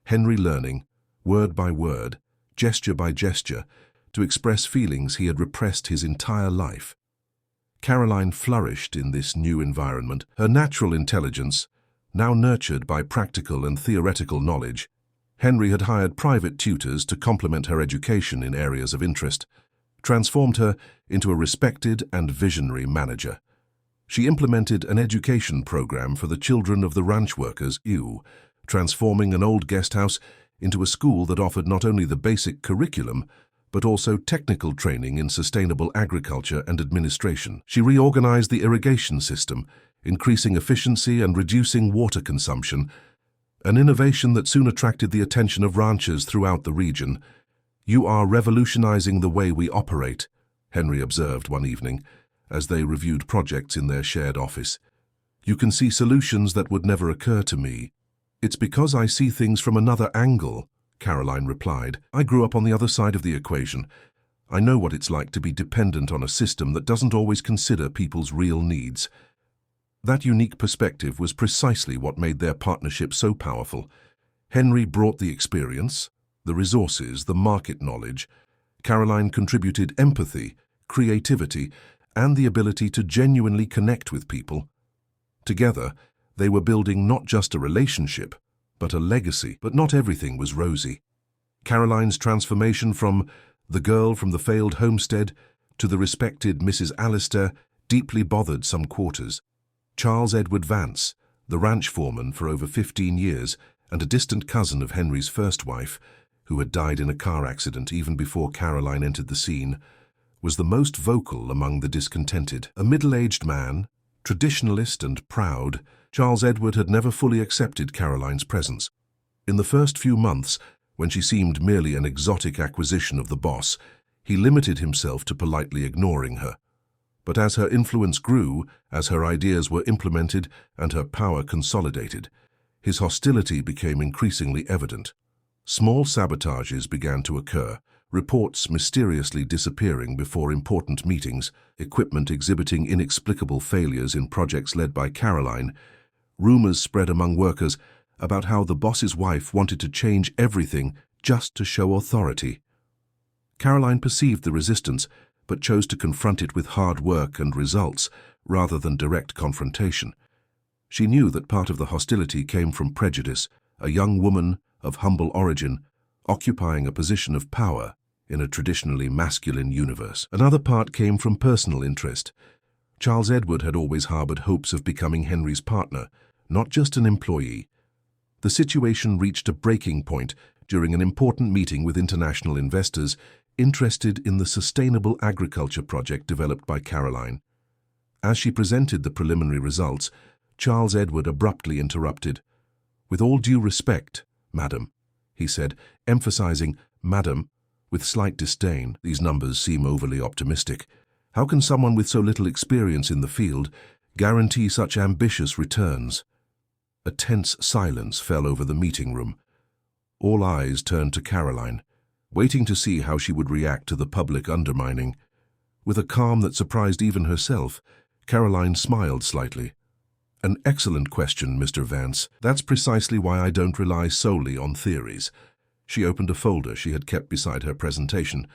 Henry learning, word by word, gesture by gesture, to express feelings he had repressed his entire life. Caroline flourished in this new environment. Her natural intelligence, now nurtured by practical and theoretical knowledge, Henry had hired private tutors to complement her education in areas of interest, transformed her into a respected and visionary manager. She implemented an education program for the children of the ranch workers, transforming an old guest house into a school that offered not only the basic curriculum, but also technical training in sustainable agriculture and administration. She reorganized the irrigation system, increasing efficiency and reducing water consumption, an innovation that soon attracted the attention of ranchers throughout the region. "You are revolutionizing the way we operate," Henry observed one evening, as they reviewed projects in their shared office. "You can see solutions that would never occur to me." "It's because I see things from another angle," Caroline replied. "I grew up on the other side of the equation. I know what it's like to be dependent on a system that doesn't always consider people's real needs." That unique perspective was precisely what made their partnership so powerful. Henry brought the experience, the resources, the market knowledge. Caroline contributed empathy, creativity, and the ability to genuinely connect with people. Together, they were building not just a relationship, but a legacy. But not everything was rosy. Caroline's transformation from the girl from the failed homestead to the respected Mrs. Alistair deeply bothered some quarters. Charles Edward Vance, the ranch foreman for over 15 years and a distant cousin of Henry's first wife, who had died in a car accident even before Caroline entered the scene, was the most vocal among the discontented. A middle-aged man, traditionalist and proud, Charles Edward had never fully accepted Caroline's presence. In the first few months, when she seemed merely an exotic acquisition of the boss, he limited himself to politely ignoring her. But as her influence grew, as her ideas were implemented and her power consolidated, his hostility became increasingly evident. Small sabotages began to occur, reports mysteriously disappearing before important meetings, equipment exhibiting inexplicable failures in projects led by Caroline. Rumors spread among workers about how the boss's wife wanted to change everything just to show authority. Caroline perceived the resistance, but chose to confront it with hard work and results rather than direct confrontation. She knew that part of the hostility came from prejudice, a young woman of humble origin occupying a position of power in a traditionally masculine universe. Another part came from personal interest. Charles Edward had always harbored hopes of becoming Henry's partner, not just an employee. The situation reached a breaking point during an important meeting with international investors interested in the sustainable agriculture project developed by Caroline. As she presented the preliminary results, Charles Edward abruptly interrupted. "With all due respect, madam," he said, emphasizing "madam" with slight disdain. "These numbers seem overly optimistic. How can someone with so little experience in the field guarantee such ambitious returns?" A tense silence fell over the meeting room. All eyes turned to Caroline, waiting to see how she would react to the public undermining. With a calm that surprised even herself, Caroline smiled slightly. "An excellent question, Mr. Vance. That's precisely why I don't rely solely on theories." She opened a folder she had kept beside her presentation.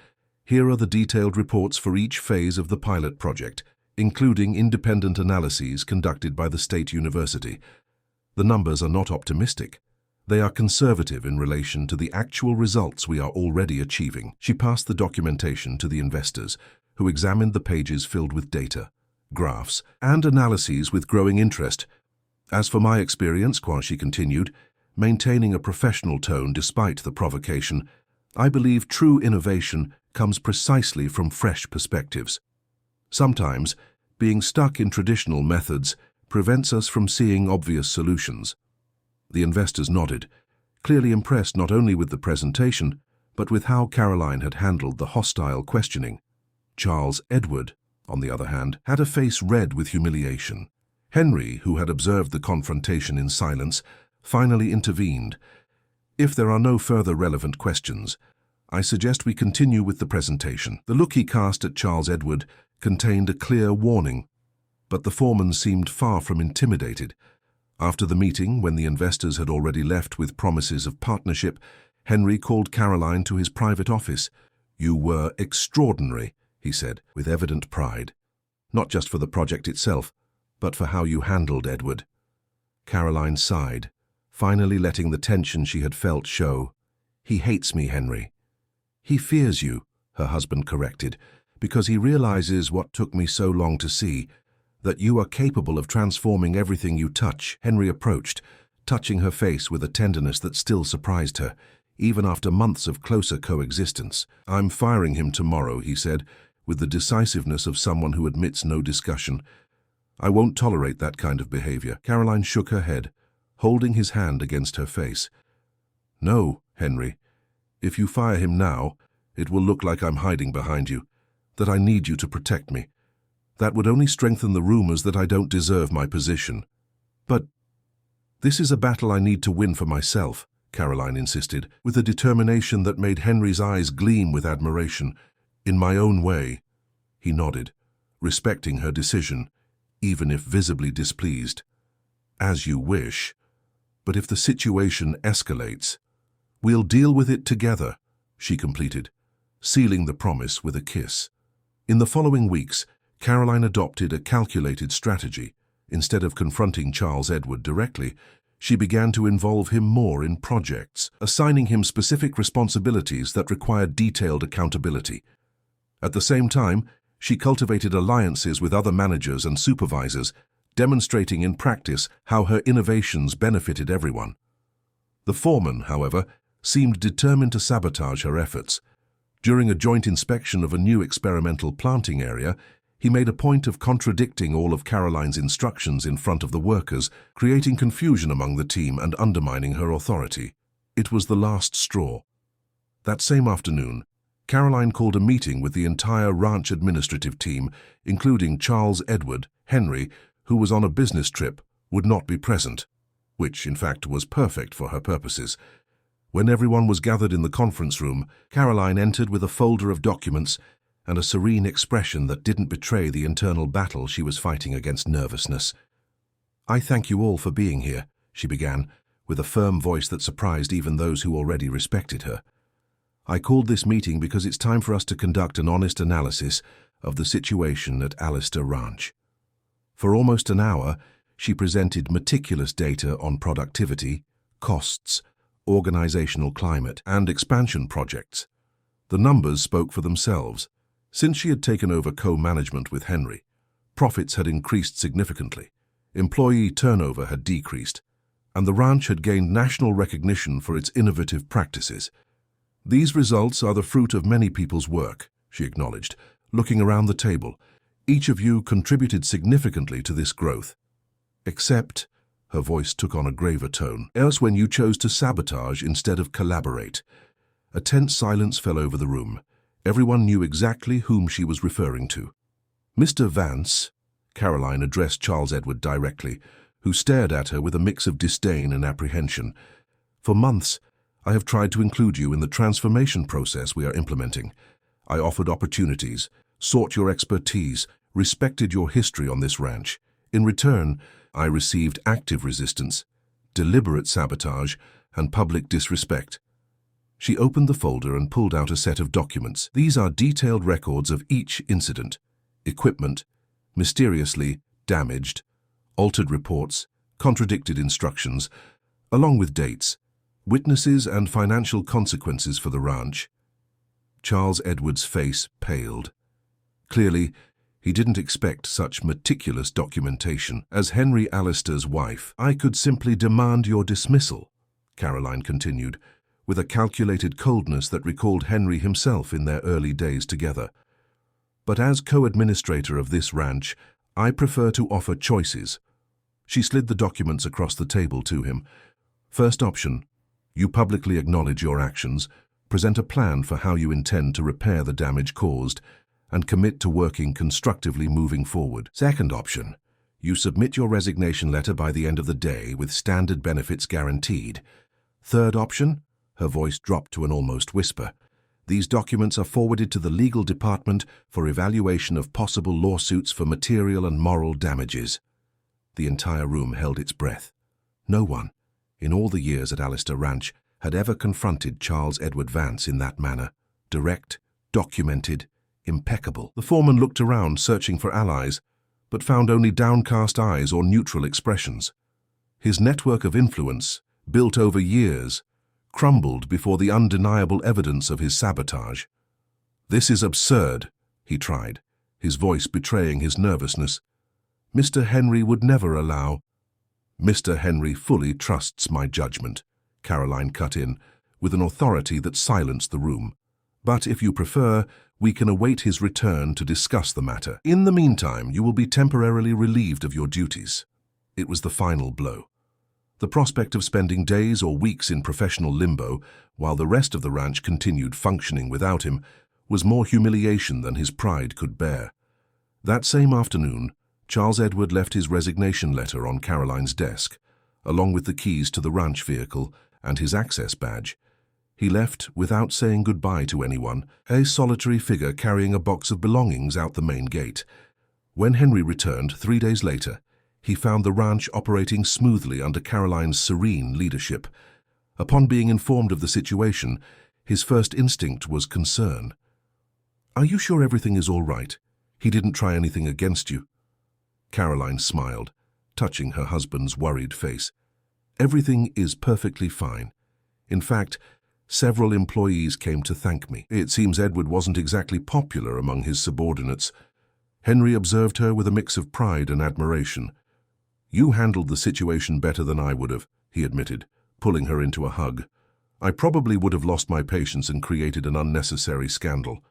"Here are the detailed reports for each phase of the pilot project, including independent analyses conducted by the state university. The numbers are not optimistic. They are conservative in relation to the actual results we are already achieving." She passed the documentation to the investors, who examined the pages filled with data, graphs, and analyses with growing interest. As for my experience, She continued, maintaining a professional tone despite the provocation, I believe true innovation comes precisely from fresh perspectives. Sometimes, being stuck in traditional methods prevents us from seeing obvious solutions. The investors nodded, clearly impressed not only with the presentation, but with how Caroline had handled the hostile questioning. Charles Edward, on the other hand, had a face red with humiliation. Henry, who had observed the confrontation in silence, finally intervened. If there are no further relevant questions, I suggest we continue with the presentation. The look he cast at Charles Edward contained a clear warning, but the foreman seemed far from intimidated. After the meeting, when the investors had already left with promises of partnership, Henry called Caroline to his private office. "You were extraordinary," he said, with evident pride. "Not just for the project itself, but for how you handled Edward." Caroline sighed, finally letting the tension she had felt show. "He hates me, Henry." "He fears you," her husband corrected, "because he realizes what took me so long to see, that you are capable of transforming everything you touch." Henry approached, touching her face with a tenderness that still surprised her, even after months of closer coexistence. "I'm firing him tomorrow," he said, with the decisiveness of someone who admits no discussion. "I won't tolerate that kind of behavior." Caroline shook her head, holding his hand against her face. "No, Henry. If you fire him now, it will look like I'm hiding behind you, that I need you to protect me. That would only strengthen the rumors that I don't deserve my position." "But this is a battle I need to win for myself," Caroline insisted, with a determination that made Henry's eyes gleam with admiration. "In my own way." He nodded, respecting her decision, even if visibly displeased. "As you wish. But if the situation escalates, we'll deal with it together," she completed, sealing the promise with a kiss. In the following weeks, Caroline adopted a calculated strategy. Instead of confronting Charles Edward directly, she began to involve him more in projects, assigning him specific responsibilities that required detailed accountability. At the same time, she cultivated alliances with other managers and supervisors, demonstrating in practice how her innovations benefited everyone. The foreman, however, seemed determined to sabotage her efforts. During a joint inspection of a new experimental planting area, he made a point of contradicting all of Caroline's instructions in front of the workers, creating confusion among the team and undermining her authority. It was the last straw. That same afternoon, Caroline called a meeting with the entire ranch administrative team, including Charles Edward. Henry, who was on a business trip, would not be present, which, in fact, was perfect for her purposes. When everyone was gathered in the conference room, Caroline entered with a folder of documents and a serene expression that didn't betray the internal battle she was fighting against nervousness. "I thank you all for being here," she began, with a firm voice that surprised even those who already respected her. "I called this meeting because it's time for us to conduct an honest analysis of the situation at Alistair Ranch." For almost an hour, she presented meticulous data on productivity, costs, organizational climate, and expansion projects. The numbers spoke for themselves. Since she had taken over co-management with Henry, profits had increased significantly, employee turnover had decreased, and the ranch had gained national recognition for its innovative practices. "These results are the fruit of many people's work," she acknowledged, looking around the table. "Each of you contributed significantly to this growth. Except," her voice took on a graver tone, "else when you chose to sabotage instead of collaborate." A tense silence fell over the room. Everyone knew exactly whom she was referring to. "Mr. Vance," Caroline addressed Charles Edward directly, who stared at her with a mix of disdain and apprehension. "For months, I have tried to include you in the transformation process we are implementing. I offered opportunities, sought your expertise, respected your history on this ranch. In return, I received active resistance, deliberate sabotage, and public disrespect." She opened the folder and pulled out a set of documents. These are detailed records of each incident: equipment, mysteriously damaged, altered reports, contradicted instructions, along with dates, witnesses, and financial consequences for the ranch. Charles Edward's face paled. Clearly, He didn't expect such meticulous documentation. As Henry Allister's wife, I could simply demand your dismissal, Caroline continued, with a calculated coldness that recalled Henry himself in their early days together. But as co-administrator of this ranch, I prefer to offer choices. She slid the documents across the table to him. First option, you publicly acknowledge your actions, present a plan for how you intend to repair the damage caused, and commit to working constructively moving forward. Second option, you submit your resignation letter by the end of the day with standard benefits guaranteed. Third option, her voice dropped to an almost whisper, these documents are forwarded to the legal department for evaluation of possible lawsuits for material and moral damages. The entire room held its breath. No one, in all the years at Allister Ranch, had ever confronted Charles Edward Vance in that manner. Direct, documented, impeccable. The foreman looked around, searching for allies, but found only downcast eyes or neutral expressions. His network of influence, built over years, crumbled before the undeniable evidence of his sabotage. This is absurd, he tried, his voice betraying his nervousness. Mr. Henry would never allow. Mr. Henry fully trusts my judgment, Caroline cut in, with an authority that silenced the room. But if you prefer, we can await his return to discuss the matter. In the meantime, you will be temporarily relieved of your duties. It was the final blow. The prospect of spending days or weeks in professional limbo, while the rest of the ranch continued functioning without him, was more humiliation than his pride could bear. That same afternoon, Charles Edward left his resignation letter on Caroline's desk, along with the keys to the ranch vehicle and his access badge. He left without saying goodbye to anyone, a solitary figure carrying a box of belongings out the main gate. When Henry returned 3 days later, he found the ranch operating smoothly under Caroline's serene leadership. Upon being informed of the situation, his first instinct was concern. "Are you sure everything is all right? He didn't try anything against you?" Caroline smiled, touching her husband's worried face. "Everything is perfectly fine. In fact, several employees came to thank me. It seems Edward wasn't exactly popular among his subordinates." Henry observed her with a mix of pride and admiration. "You handled the situation better than I would have," he admitted, pulling her into a hug. "I probably would have lost my patience and created an unnecessary scandal."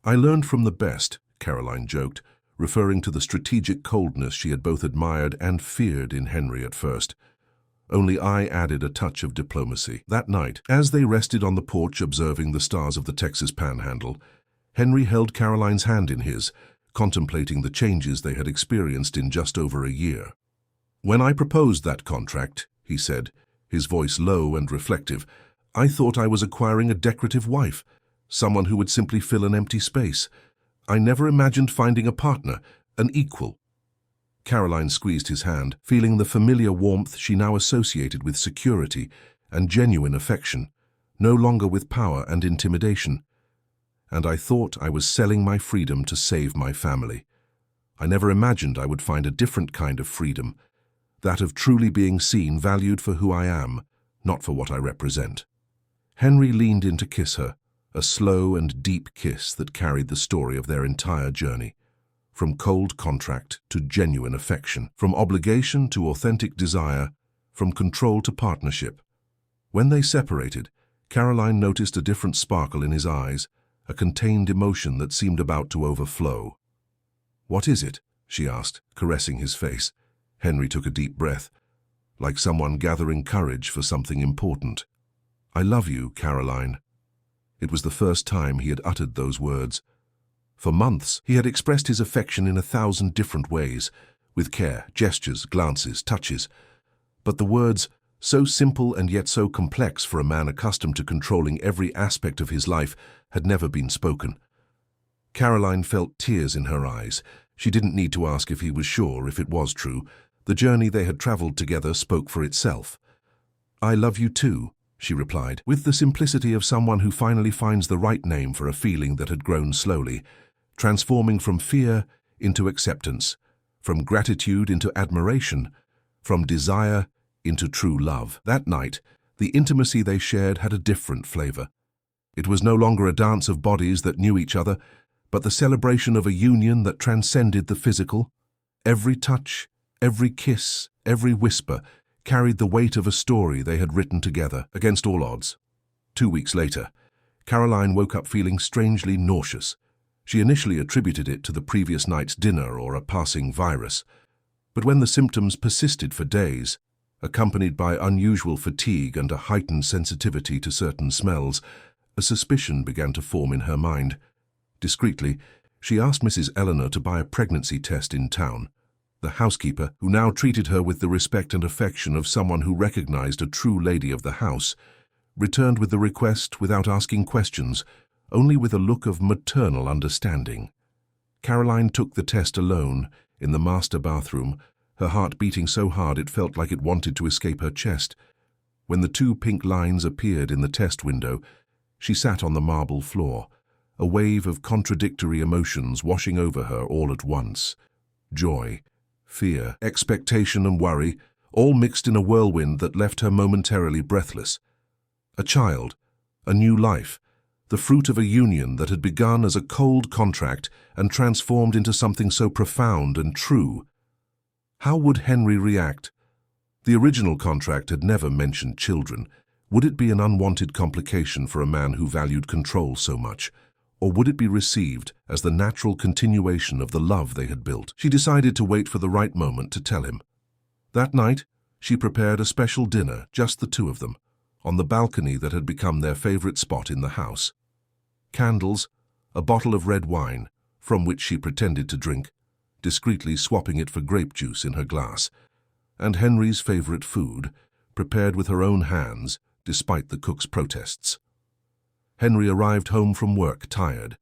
"I learned from the best," Caroline joked, referring to the strategic coldness she had both admired and feared in Henry at first. Only I added a touch of diplomacy. That night, as they rested on the porch observing the stars of the Texas Panhandle, Henry held Caroline's hand in his, contemplating the changes they had experienced in just over a year. "When I proposed that contract," he said, his voice low and reflective, "I thought I was acquiring a decorative wife, someone who would simply fill an empty space. I never imagined finding a partner, an equal." Caroline squeezed his hand, feeling the familiar warmth she now associated with security and genuine affection, no longer with power and intimidation. "And I thought I was selling my freedom to save my family. I never imagined I would find a different kind of freedom, that of truly being seen, valued for who I am, not for what I represent." Henry leaned in to kiss her, a slow and deep kiss that carried the story of their entire journey, from cold contract to genuine affection, from obligation to authentic desire, from control to partnership. When they separated, Caroline noticed a different sparkle in his eyes, a contained emotion that seemed about to overflow. "What is it?" she asked, caressing his face. Henry took a deep breath, like someone gathering courage for something important. "I love you, Caroline." It was the first time he had uttered those words. For months, he had expressed his affection in 1,000 different ways, with care, gestures, glances, touches. But the words, so simple and yet so complex for a man accustomed to controlling every aspect of his life, had never been spoken. Caroline felt tears in her eyes. She didn't need to ask if he was sure, if it was true. The journey they had traveled together spoke for itself. "I love you too," she replied, with the simplicity of someone who finally finds the right name for a feeling that had grown slowly, transforming from fear into acceptance, from gratitude into admiration, from desire into true love. That night, the intimacy they shared had a different flavor. It was no longer a dance of bodies that knew each other, but the celebration of a union that transcended the physical. Every touch, every kiss, every whisper carried the weight of a story they had written together, against all odds. 2 weeks later, Caroline woke up feeling strangely nauseous. She initially attributed it to the previous night's dinner or a passing virus, but when the symptoms persisted for days, accompanied by unusual fatigue and a heightened sensitivity to certain smells, a suspicion began to form in her mind. Discreetly, she asked Mrs. Eleanor to buy a pregnancy test in town. The housekeeper, who now treated her with the respect and affection of someone who recognized a true lady of the house, returned with the request without asking questions, only with a look of maternal understanding. Caroline took the test alone, in the master bathroom, her heart beating so hard it felt like it wanted to escape her chest. When the 2 pink lines appeared in the test window, she sat on the marble floor, a wave of contradictory emotions washing over her all at once. Joy, fear, expectation and worry, all mixed in a whirlwind that left her momentarily breathless. A child, a new life, the fruit of a union that had begun as a cold contract and transformed into something so profound and true. How would Henry react? The original contract had never mentioned children. Would it be an unwanted complication for a man who valued control so much? Or would it be received as the natural continuation of the love they had built? She decided to wait for the right moment to tell him. That night, she prepared a special dinner, just the 2 of them, on the balcony that had become their favorite spot in the house. Candles, a bottle of red wine, from which she pretended to drink, discreetly swapping it for grape juice in her glass, and Henry's favorite food, prepared with her own hands, despite the cook's protests. Henry arrived home from work tired,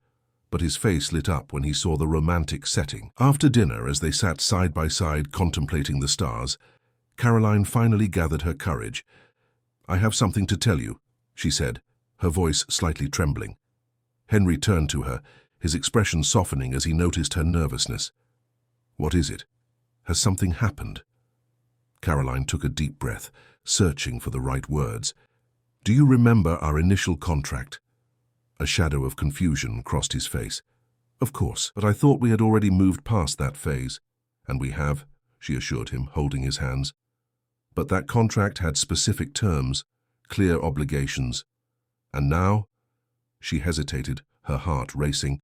but his face lit up when he saw the romantic setting. After dinner, as they sat side by side contemplating the stars, Caroline finally gathered her courage. "I have something to tell you," she said, her voice slightly trembling. Henry turned to her, his expression softening as he noticed her nervousness. "What is it? Has something happened?" Caroline took a deep breath, searching for the right words. "Do you remember our initial contract?" A shadow of confusion crossed his face. "Of course, but I thought we had already moved past that phase." "And we have," she assured him, holding his hands. "But that contract had specific terms, clear obligations. And now?" She hesitated, her heart racing.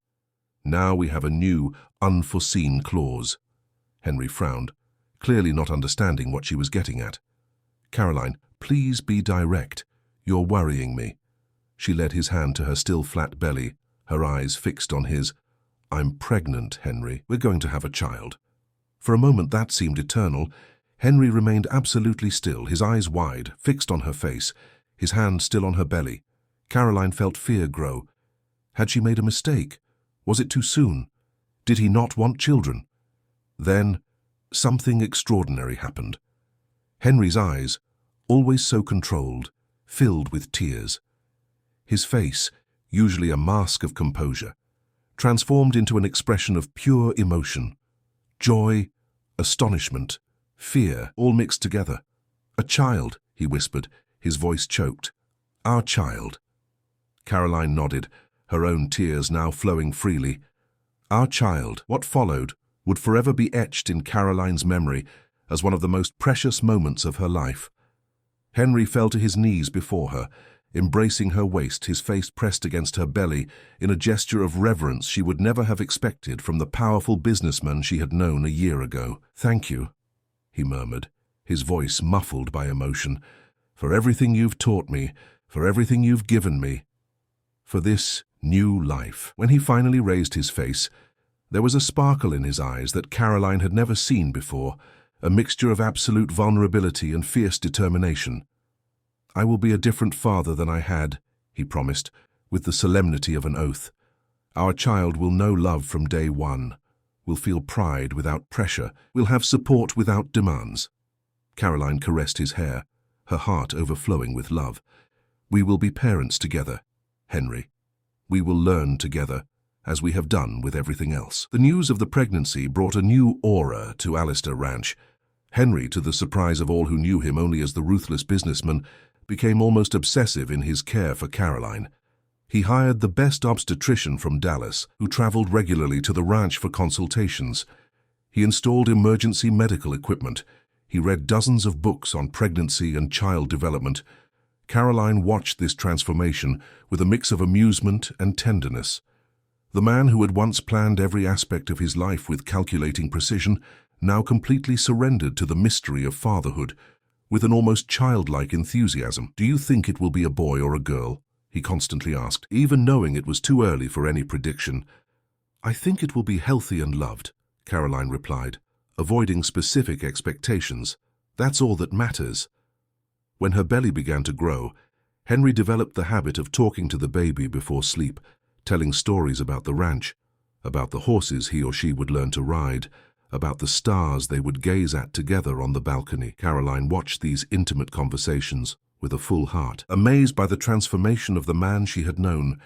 "Now we have a new, unforeseen clause." Henry frowned, clearly not understanding what she was getting at. "Caroline, please be direct. You're worrying me." She led his hand to her still flat belly, her eyes fixed on his. "I'm pregnant, Henry. We're going to have a child." For a moment that seemed eternal. Henry remained absolutely still, his eyes wide, fixed on her face, his hand still on her belly. Caroline felt fear grow. Had she made a mistake? Was it too soon? Did he not want children? Then, something extraordinary happened. Henry's eyes, always so controlled, filled with tears. His face, usually a mask of composure, transformed into an expression of pure emotion. Joy, astonishment, fear, all mixed together. "A child," he whispered, his voice choked. "Our child." Caroline nodded, her own tears now flowing freely. Our child, what followed, would forever be etched in Caroline's memory as one of the most precious moments of her life. Henry fell to his knees before her, embracing her waist, his face pressed against her belly in a gesture of reverence she would never have expected from the powerful businessman she had known a year ago. "Thank you," he murmured, his voice muffled by emotion, "for everything you've taught me, for everything you've given me, for this new life." When he finally raised his face, there was a sparkle in his eyes that Caroline had never seen before, a mixture of absolute vulnerability and fierce determination. "I will be a different father than I had," he promised, with the solemnity of an oath. "Our child will know love from day one, will feel pride without pressure, will have support without demands." Caroline caressed his hair, her heart overflowing with love. "We will be parents together, Henry. We will learn together, as we have done with everything else." The news of the pregnancy brought a new aura to Alistair Ranch. Henry, to the surprise of all who knew him only as the ruthless businessman, became almost obsessive in his care for Caroline. He hired the best obstetrician from Dallas, who traveled regularly to the ranch for consultations. He installed emergency medical equipment. He read dozens of books on pregnancy and child development. Caroline watched this transformation with a mix of amusement and tenderness. The man who had once planned every aspect of his life with calculating precision now completely surrendered to the mystery of fatherhood with an almost childlike enthusiasm. "Do you think it will be a boy or a girl?" he constantly asked, even knowing it was too early for any prediction. "I think it will be healthy and loved," Caroline replied, avoiding specific expectations. "That's all that matters." When her belly began to grow, Henry developed the habit of talking to the baby before sleep, telling stories about the ranch, about the horses he or she would learn to ride, about the stars they would gaze at together on the balcony. Caroline watched these intimate conversations with a full heart, amazed by the transformation of the man she had known.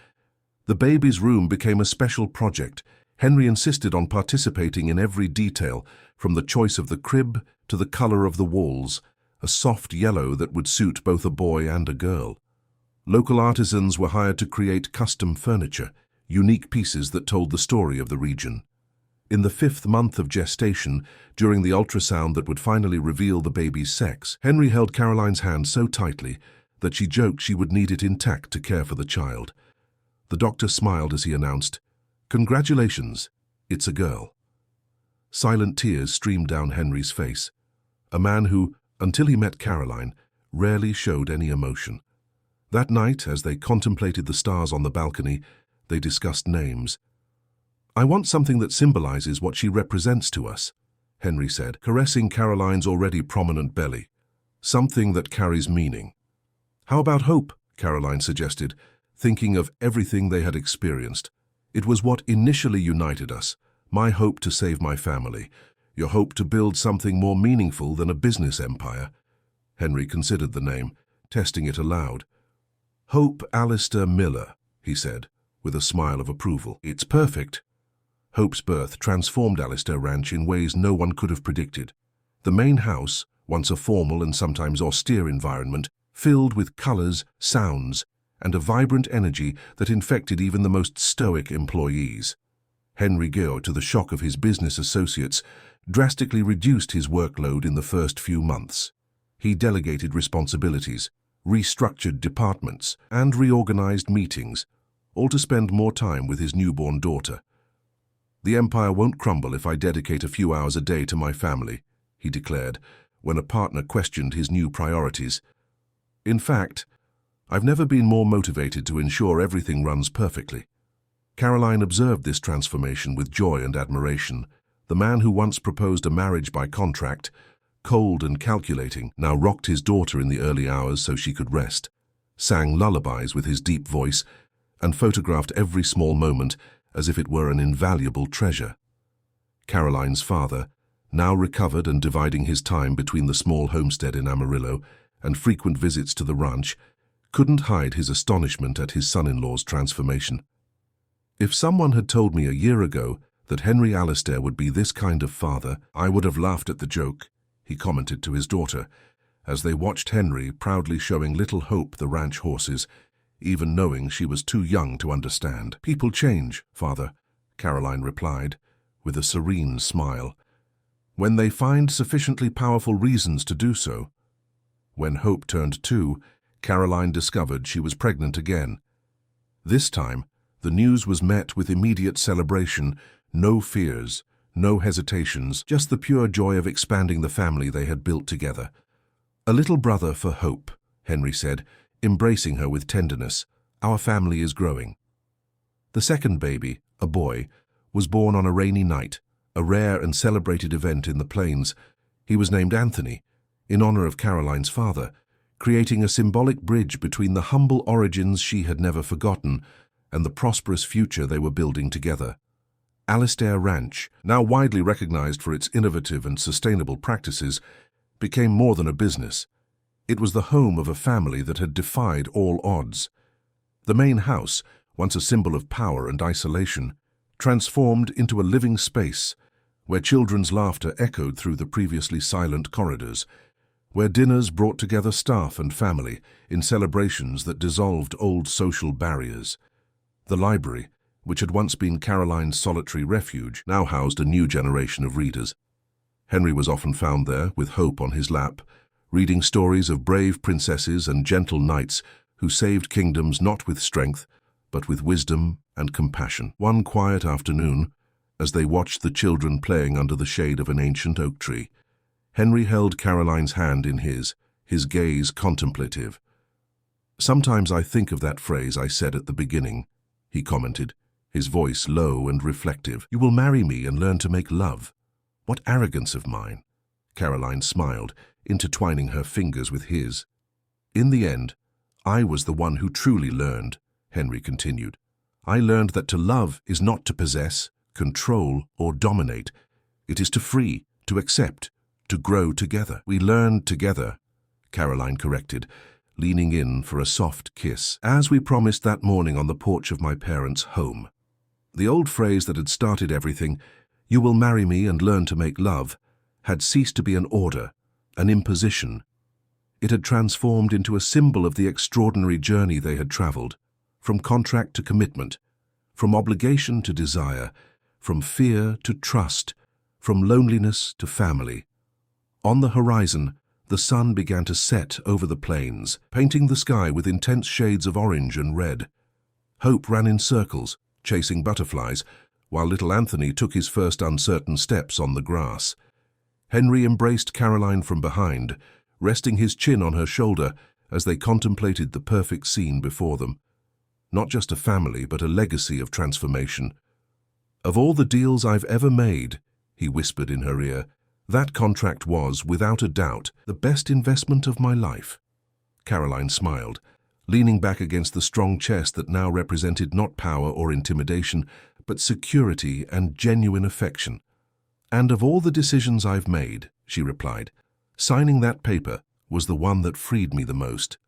The baby's room became a special project. Henry insisted on participating in every detail, from the choice of the crib to the color of the walls, a soft yellow that would suit both a boy and a girl. Local artisans were hired to create custom furniture, unique pieces that told the story of the region. In the 5th month of gestation, during the ultrasound that would finally reveal the baby's sex, Henry held Caroline's hand so tightly that she joked she would need it intact to care for the child. The doctor smiled as he announced, "Congratulations, it's a girl." Silent tears streamed down Henry's face, a man who, until he met Caroline, rarely showed any emotion. That night, as they contemplated the stars on the balcony, they discussed names. "I want something that symbolizes what she represents to us," Henry said, caressing Caroline's already prominent belly. "Something that carries meaning." "How about hope?" Caroline suggested, thinking of everything they had experienced. "It was what initially united us, my hope to save my family, your hope to build something more meaningful than a business empire." Henry considered the name, testing it aloud. "Hope Alistair Miller," he said, with a smile of approval. "It's perfect." Hope's birth transformed Alistair Ranch in ways no one could have predicted. The main house, once a formal and sometimes austere environment, filled with colors, sounds, and a vibrant energy that infected even the most stoic employees. Henry George, to the shock of his business associates, drastically reduced his workload in the first few months. He delegated responsibilities, restructured departments, and reorganized meetings, all to spend more time with his newborn daughter. "The empire won't crumble if I dedicate a few hours a day to my family," he declared, when a partner questioned his new priorities. "In fact, I've never been more motivated to ensure everything runs perfectly." Caroline observed this transformation with joy and admiration. The man who once proposed a marriage by contract, cold and calculating, now rocked his daughter in the early hours so she could rest, sang lullabies with his deep voice, and photographed every small moment as if it were an invaluable treasure. Caroline's father, now recovered and dividing his time between the small homestead in Amarillo and frequent visits to the ranch, couldn't hide his astonishment at his son-in-law's transformation. "If someone had told me a year ago that Henry Alistair would be this kind of father, I would have laughed at the joke," he commented to his daughter, as they watched Henry proudly showing little hope the ranch horses, even knowing she was too young to understand. "People change, father," Caroline replied, with a serene smile, "when they find sufficiently powerful reasons to do so." When Hope turned 2, Caroline discovered she was pregnant again. This time, the news was met with immediate celebration, no fears, no hesitations, just the pure joy of expanding the family they had built together. "A little brother for Hope," Henry said, embracing her with tenderness. "Our family is growing." The second baby, a boy, was born on a rainy night, a rare and celebrated event in the plains. He was named Anthony, in honor of Caroline's father, creating a symbolic bridge between the humble origins she had never forgotten and the prosperous future they were building together. Alistair Ranch, now widely recognized for its innovative and sustainable practices, became more than a business. It was the home of a family that had defied all odds. The main house, once a symbol of power and isolation, transformed into a living space where children's laughter echoed through the previously silent corridors, where dinners brought together staff and family in celebrations that dissolved old social barriers. The library, which had once been Caroline's solitary refuge, now housed a new generation of readers. Henry was often found there, with Hope on his lap, reading stories of brave princesses and gentle knights who saved kingdoms not with strength, but with wisdom and compassion. One quiet afternoon, as they watched the children playing under the shade of an ancient oak tree, Henry held Caroline's hand in his gaze contemplative. "Sometimes I think of that phrase I said at the beginning," he commented, his voice low and reflective. "You will marry me and learn to make love. What arrogance of mine." Caroline smiled, intertwining her fingers with his. "In the end, I was the one who truly learned," Henry continued. "I learned that to love is not to possess, control, or dominate. It is to free, to accept, to grow together." "We learned together," Caroline corrected, leaning in for a soft kiss, "as we promised that morning on the porch of my parents' home." The old phrase that had started everything, "You will marry me and learn to make love," had ceased to be an order, an imposition. It had transformed into a symbol of the extraordinary journey they had traveled, from contract to commitment, from obligation to desire, from fear to trust, from loneliness to family. On the horizon, the sun began to set over the plains, painting the sky with intense shades of orange and red. Hope ran in circles, chasing butterflies, while little Anthony took his first uncertain steps on the grass. Henry embraced Caroline from behind, resting his chin on her shoulder as they contemplated the perfect scene before them. Not just a family, but a legacy of transformation. "Of all the deals I've ever made," he whispered in her ear, "that contract was, without a doubt, the best investment of my life." Caroline smiled, leaning back against the strong chest that now represented not power or intimidation, but security and genuine affection. "And of all the decisions I've made," she replied, "signing that paper was the one that freed me the most."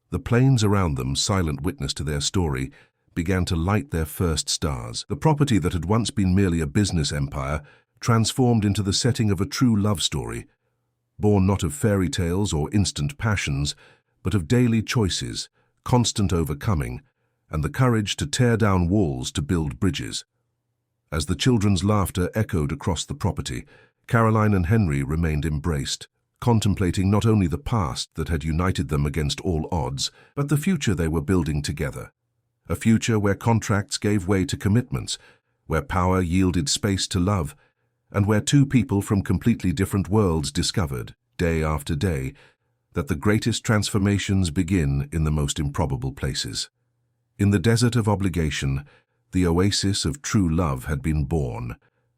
The plains around them, silent witness to their story, began to light their first stars. The property that had once been merely a business empire transformed into the setting of a true love story, born not of fairy tales or instant passions, but of daily choices, constant overcoming, and the courage to tear down walls to build bridges. As the children's laughter echoed across the property, Caroline and Henry remained embraced, contemplating not only the past that had united them against all odds, but the future they were building together. A future where contracts gave way to commitments, where power yielded space to love, and where two people from completely different worlds discovered, day after day, that the greatest transformations begin in the most improbable places. In the desert of obligation, the oasis of true love had been born,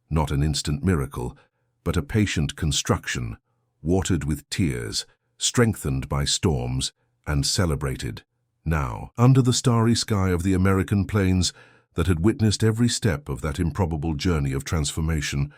not an instant miracle, but a patient construction, watered with tears, strengthened by storms, and celebrated, now, under the starry sky of the American plains that had witnessed every step of that improbable journey of transformation.